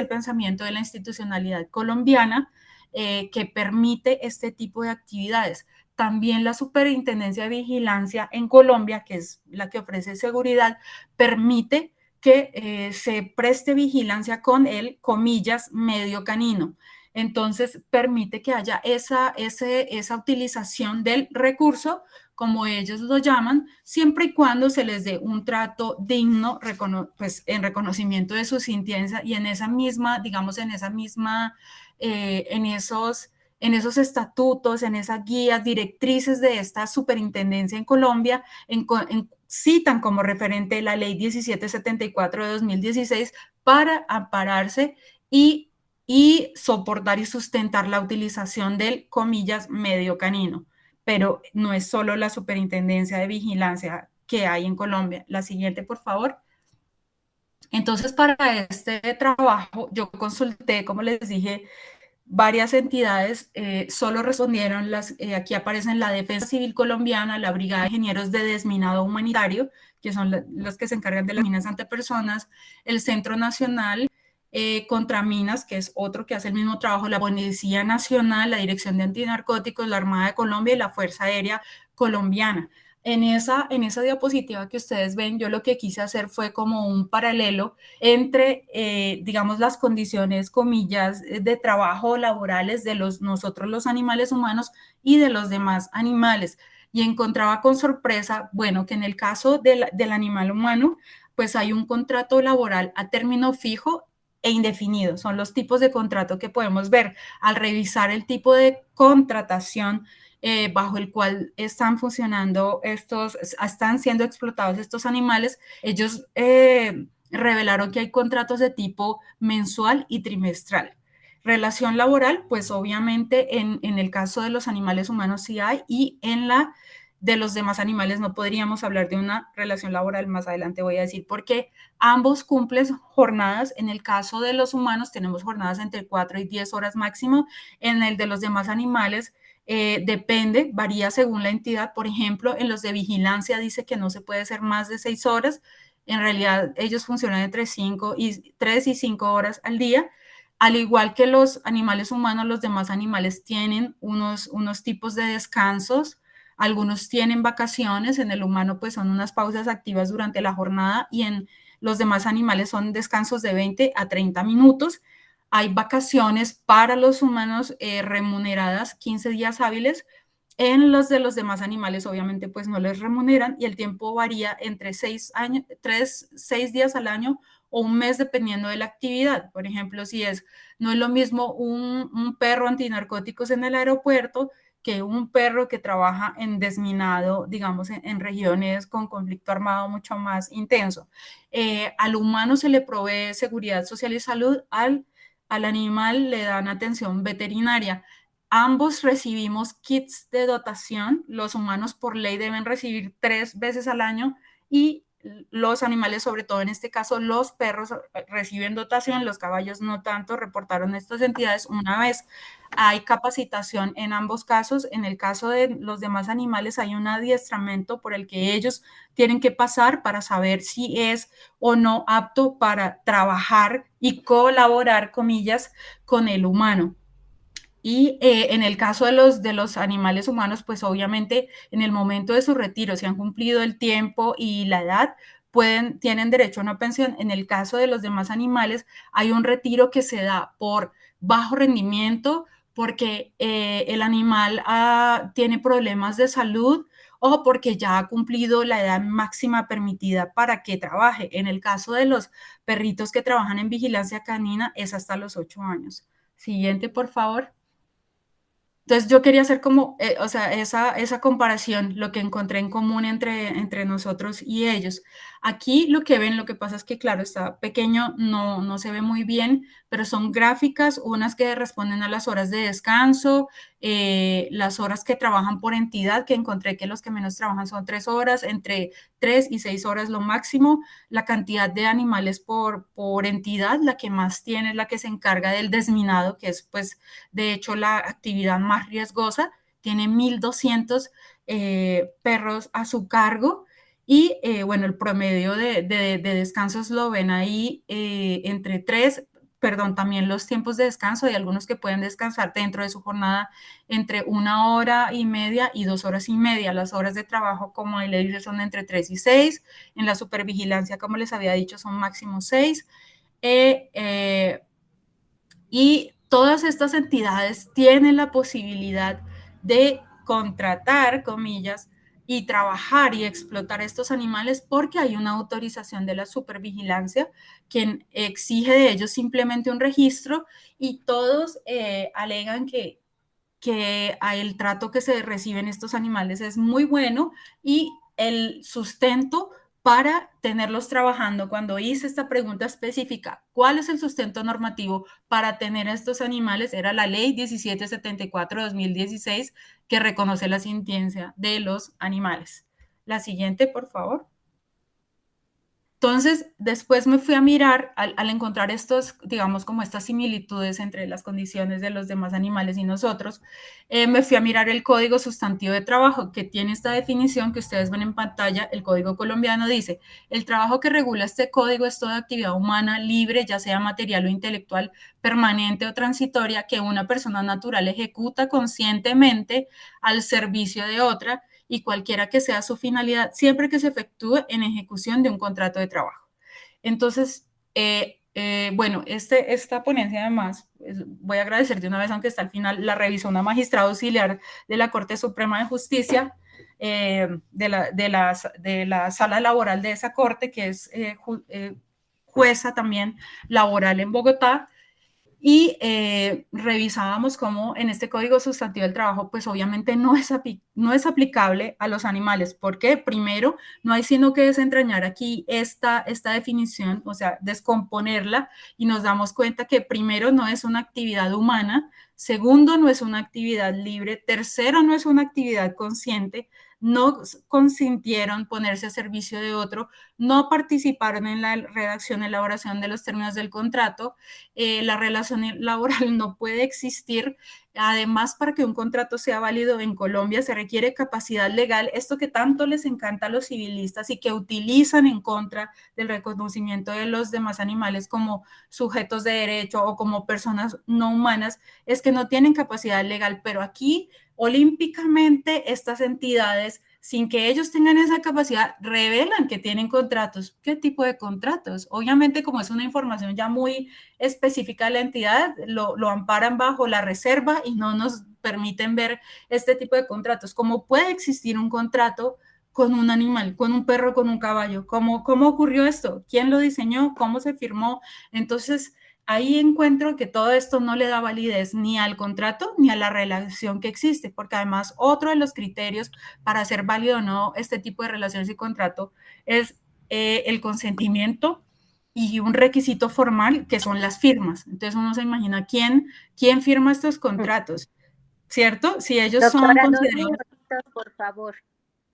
pensamiento de la institucionalidad colombiana que permite este tipo de actividades. También la Superintendencia de Vigilancia en Colombia, que es la que ofrece seguridad, permite que se preste vigilancia con el, comillas, medio canino. Entonces, permite que haya esa utilización del recurso, como ellos lo llaman, siempre y cuando se les dé un trato digno, pues en reconocimiento de su sentencia y en esa misma, digamos, en esos estatutos, en esas guías, directrices de esta superintendencia en Colombia, citan como referente la ley 1774 de 2016 para ampararse y soportar y sustentar la utilización del, comillas, medio canino. Pero no es solo la Superintendencia de Vigilancia que hay en Colombia. La siguiente, por favor. Entonces, para este trabajo, yo consulté, como les dije, varias entidades, solo respondieron aquí aparecen la Defensa Civil Colombiana, la Brigada de Ingenieros de Desminado Humanitario, que son los que se encargan de las minas ante personas, el Centro Nacional contra Minas, que es otro que hace el mismo trabajo, la Policía Nacional, la Dirección de Antinarcóticos, la Armada de Colombia y la Fuerza Aérea Colombiana. En esa diapositiva que ustedes ven, yo lo que quise hacer fue como un paralelo entre, digamos, las condiciones, comillas, de trabajo laborales de nosotros los animales humanos y de los demás animales. Y encontraba con sorpresa, bueno, que en el caso del animal humano, pues hay un contrato laboral a término fijo e indefinido. Son los tipos de contrato que podemos ver al revisar el tipo de contratación bajo el cual están funcionando están siendo explotados estos animales. Ellos revelaron que hay contratos de tipo mensual y trimestral. Relación laboral, pues obviamente en el caso de los animales humanos sí hay, y en la de los demás animales no podríamos hablar de una relación laboral. Más adelante voy a decir por qué. Ambos cumplen jornadas. En el caso de los humanos tenemos jornadas entre 4 y 10 horas máximo. En el de los demás animales depende, varía según la entidad. Por ejemplo, en los de vigilancia dice que no se puede hacer más de 6 horas. En realidad, ellos funcionan entre 3 y 5 horas al día. Al igual que los animales humanos, los demás animales tienen unos tipos de descansos. Algunos tienen vacaciones. En el humano, pues son unas pausas activas durante la jornada, y en los demás animales son descansos de 20 a 30 minutos. Hay vacaciones para los humanos remuneradas, 15 días hábiles. En los de los demás animales, obviamente, pues no les remuneran, y el tiempo varía entre 6 días al año o un mes, dependiendo de la actividad. Por ejemplo, no es lo mismo un perro antinarcóticos en el aeropuerto que un perro que trabaja en desminado, digamos, en regiones con conflicto armado mucho más intenso. Al humano se le provee seguridad social y salud, al animal le dan atención veterinaria. Ambos recibimos kits de dotación. Los humanos por ley deben recibir 3 veces al año, y los animales, sobre todo en este caso los perros, reciben dotación, los caballos no tanto, reportaron estas entidades una vez. Hay capacitación en ambos casos. En el caso de los demás animales hay un adiestramiento por el que ellos tienen que pasar para saber si es o no apto para trabajar y colaborar, comillas, con el humano. Y en el caso de los animales humanos, pues obviamente en el momento de su retiro, si han cumplido el tiempo y la edad, tienen derecho a una pensión. En el caso de los demás animales, hay un retiro que se da por bajo rendimiento, porque el animal tiene problemas de salud, o porque ya ha cumplido la edad máxima permitida para que trabaje. En el caso de los perritos que trabajan en vigilancia canina, es hasta los 8 años. Siguiente, por favor. Entonces yo quería hacer como, esa comparación, lo que encontré en común entre nosotros y ellos. Aquí lo que ven, lo que pasa es que, claro, está pequeño, no se ve muy bien, pero son gráficas, unas que responden a las horas de descanso, las horas que trabajan por entidad, que encontré que los que menos trabajan son 3 horas, entre 3 y 6 horas lo máximo. La cantidad de animales por entidad, la que más tiene es la que se encarga del desminado, que es, pues, de hecho, la actividad más riesgosa. Tiene 1.200 perros a su cargo. Y bueno, el promedio de descansos lo ven ahí entre 3, también los tiempos de descanso. Hay algunos que pueden descansar dentro de su jornada entre 1 hora y media y 2 horas y media. Las horas de trabajo, como le dije, son entre 3 y 6. En la supervigilancia, como les había dicho, son máximo 6. Y todas estas entidades tienen la posibilidad de contratar, comillas, y trabajar y explotar estos animales, porque hay una autorización de la supervigilancia quien exige de ellos simplemente un registro, y todos alegan que el trato que se reciben estos animales es muy bueno, y el sustento para tenerlos trabajando. Cuando hice esta pregunta específica, ¿cuál es el sustento normativo para tener a estos animales? Era la ley 1774 de 2016 que reconoce la sintiencia de los animales. La siguiente, por favor. Entonces, después me fui a mirar, al encontrar estos, digamos, como estas similitudes entre las condiciones de los demás animales y nosotros, me fui a mirar el Código Sustantivo de Trabajo, que tiene esta definición que ustedes ven en pantalla. El Código colombiano dice: el trabajo que regula este código es toda actividad humana libre, ya sea material o intelectual, permanente o transitoria, que una persona natural ejecuta conscientemente al servicio de otra, y cualquiera que sea su finalidad, siempre que se efectúe en ejecución de un contrato de trabajo. Entonces, bueno, esta ponencia además, voy a agradecer de una vez, aunque está al final, la revisó una magistrada auxiliar de la Corte Suprema de Justicia, de la sala laboral de esa corte, que es jueza también laboral en Bogotá. Y revisábamos cómo en este Código Sustantivo del Trabajo, pues obviamente no es aplicable a los animales. ¿Por qué? Primero, no hay sino que desentrañar aquí esta definición, o sea, descomponerla, y nos damos cuenta que primero no es una actividad humana, segundo no es una actividad libre, tercero no es una actividad consciente, no consintieron ponerse a servicio de otro, no participaron en la redacción y elaboración de los términos del contrato. La relación laboral no puede existir. Además, para que un contrato sea válido en Colombia se requiere capacidad legal, esto que tanto les encanta a los civilistas y que utilizan en contra del reconocimiento de los demás animales como sujetos de derecho o como personas no humanas, es que no tienen capacidad legal. Pero aquí, olímpicamente, estas entidades, sin que ellos tengan esa capacidad, revelan que tienen contratos. ¿Qué tipo de contratos? Obviamente, como es una información ya muy específica de la entidad, lo amparan bajo la reserva y no nos permiten ver este tipo de contratos. ¿Cómo puede existir un contrato con un animal, con un perro, con un caballo? ¿Cómo ocurrió esto? ¿Quién lo diseñó? ¿Cómo se firmó? Entonces, ahí encuentro que todo esto no le da validez ni al contrato ni a la relación que existe, porque además otro de los criterios para hacer válido o no este tipo de relaciones y contrato es el consentimiento y un requisito formal que son las firmas. Entonces uno se imagina quién firma estos contratos, ¿cierto? Si ellos son Doctora, 2 considerados... minutitos, por favor.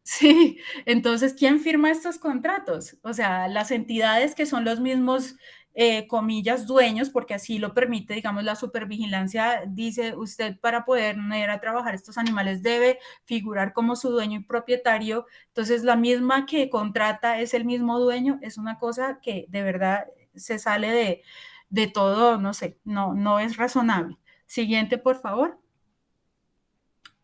Sí, entonces, ¿quién firma estos contratos? O sea, las entidades que son los mismos, comillas, dueños, porque así lo permite, digamos, la supervigilancia, dice usted, para poder ir a trabajar estos animales debe figurar como su dueño y propietario. Entonces, la misma que contrata es el mismo dueño, es una cosa que de verdad se sale de todo, no sé, no es razonable. Siguiente, por favor.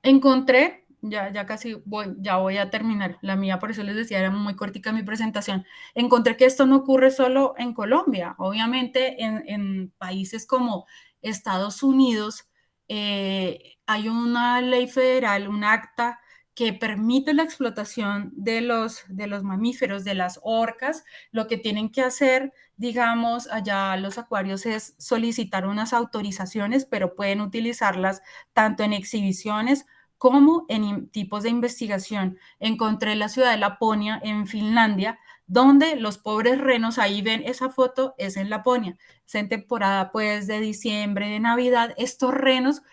Encontré, ya casi voy a terminar la mía, por eso les decía, era muy cortica mi presentación. Encontré que esto no ocurre solo en Colombia, obviamente en países como Estados Unidos hay una ley federal, un acta que permite la explotación de los mamíferos, de las orcas. Lo que tienen que hacer, digamos, allá los acuarios es solicitar unas autorizaciones, pero pueden utilizarlas tanto en exhibiciones como en tipos de investigación. Encontré la ciudad de Laponia en Finlandia, donde los pobres renos, ahí ven esa foto, es en Laponia, es en temporada pues de diciembre, de Navidad. Estos renos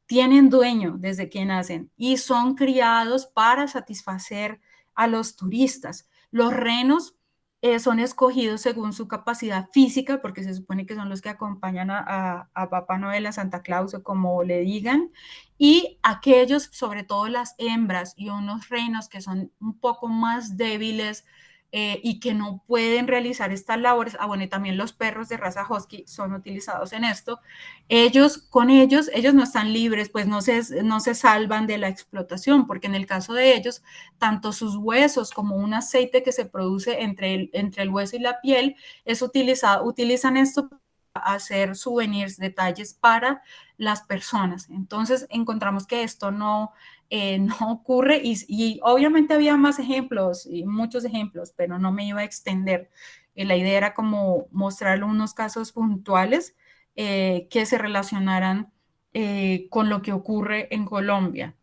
tienen dueño desde que nacen y son criados para satisfacer a los turistas. Los renos son escogidos según su capacidad física, porque se supone que son los que acompañan a Papá Noel, a Santa Claus, o como le digan, y aquellos, sobre todo las hembras y unos renos que son un poco más débiles y que no pueden realizar estas labores. Bueno, y también los perros de raza husky son utilizados en esto. Ellos no están libres, pues no se salvan de la explotación, porque en el caso de ellos, tanto sus huesos como un aceite que se produce entre el hueso y la piel es utilizan esto para hacer souvenirs, detalles para las personas. Entonces encontramos que esto no ocurre y obviamente había más ejemplos y muchos ejemplos, pero no me iba a extender. La idea era como mostrar unos casos puntuales que se relacionaran con lo que ocurre en Colombia.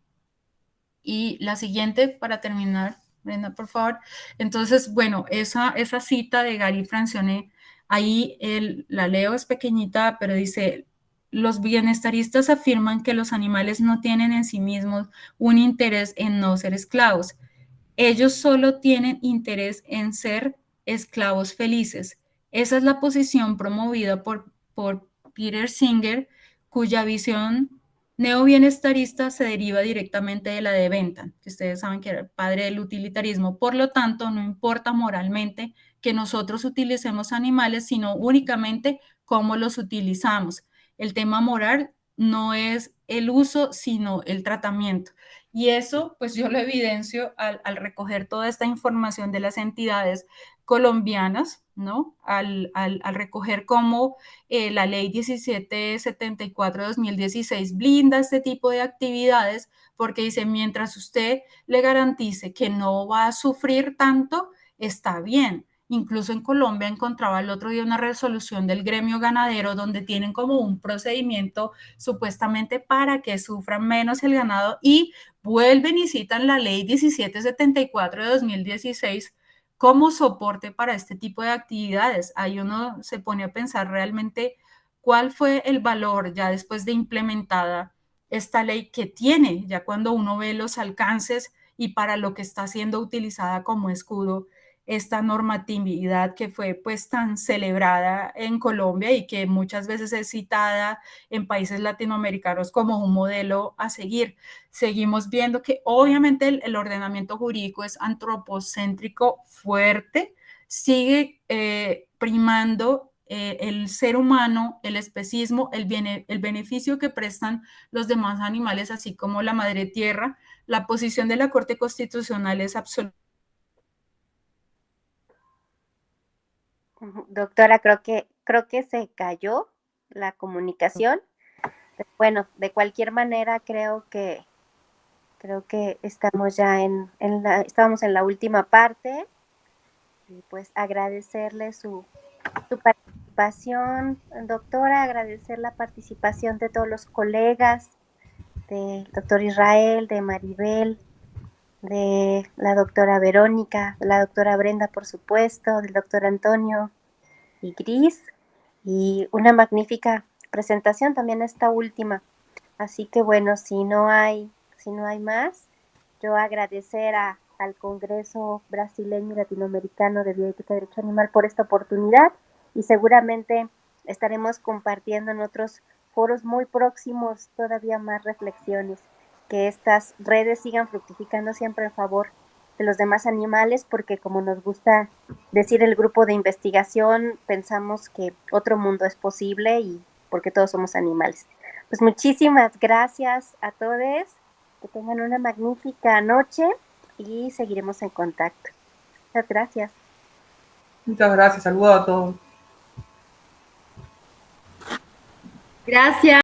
Y la siguiente, para terminar, Brenda, por favor. Entonces, bueno, esa cita de Gary Francione, ahí la leo, es pequeñita, pero dice: los bienestaristas afirman que los animales no tienen en sí mismos un interés en no ser esclavos. Ellos solo tienen interés en ser esclavos felices. Esa es la posición promovida por Peter Singer, cuya visión neobienestarista se deriva directamente de la de Bentham, que ustedes saben que era el padre del utilitarismo. Por lo tanto, no importa moralmente que nosotros utilicemos animales, sino únicamente cómo los utilizamos. El tema moral no es el uso, sino el tratamiento. Y eso, pues yo lo evidencio al recoger toda esta información de las entidades colombianas, ¿no? Al recoger cómo la ley 1774 de 2016 blinda este tipo de actividades, porque dice: mientras usted le garantice que no va a sufrir tanto, está bien. Incluso en Colombia encontraba el otro día una resolución del gremio ganadero donde tienen como un procedimiento supuestamente para que sufran menos el ganado, y vuelven y citan la ley 1774 de 2016 como soporte para este tipo de actividades. Ahí uno se pone a pensar realmente cuál fue el valor ya después de implementada esta ley que tiene, ya cuando uno ve los alcances y para lo que está siendo utilizada como escudo esta normatividad que fue pues tan celebrada en Colombia y que muchas veces es citada en países latinoamericanos como un modelo a seguir. Seguimos viendo que obviamente el ordenamiento jurídico es antropocéntrico fuerte, sigue primando el ser humano, el especismo, el beneficio que prestan los demás animales, así como la madre tierra. La posición de la Corte Constitucional es absoluta. Doctora, creo que se cayó la comunicación. Bueno, de cualquier manera creo que estamos ya estábamos en la última parte, y pues agradecerle su participación, doctora, agradecer la participación de todos los colegas, del doctor Israel, de Maribel, de la doctora Verónica, de la doctora Brenda, por supuesto, del doctor Antonio y Gris, y una magnífica presentación también esta última. Así que bueno, si no hay más, yo agradecer al Congreso Brasileño y Latinoamericano de Bioética y Derecho Animal por esta oportunidad, y seguramente estaremos compartiendo en otros foros muy próximos todavía más reflexiones, que estas redes sigan fructificando siempre en favor de los demás animales, porque como nos gusta decir el grupo de investigación, pensamos que otro mundo es posible, y porque todos somos animales. Pues muchísimas gracias a todos, que tengan una magnífica noche y seguiremos en contacto. Muchas gracias. Muchas gracias, saludos a todos. Gracias.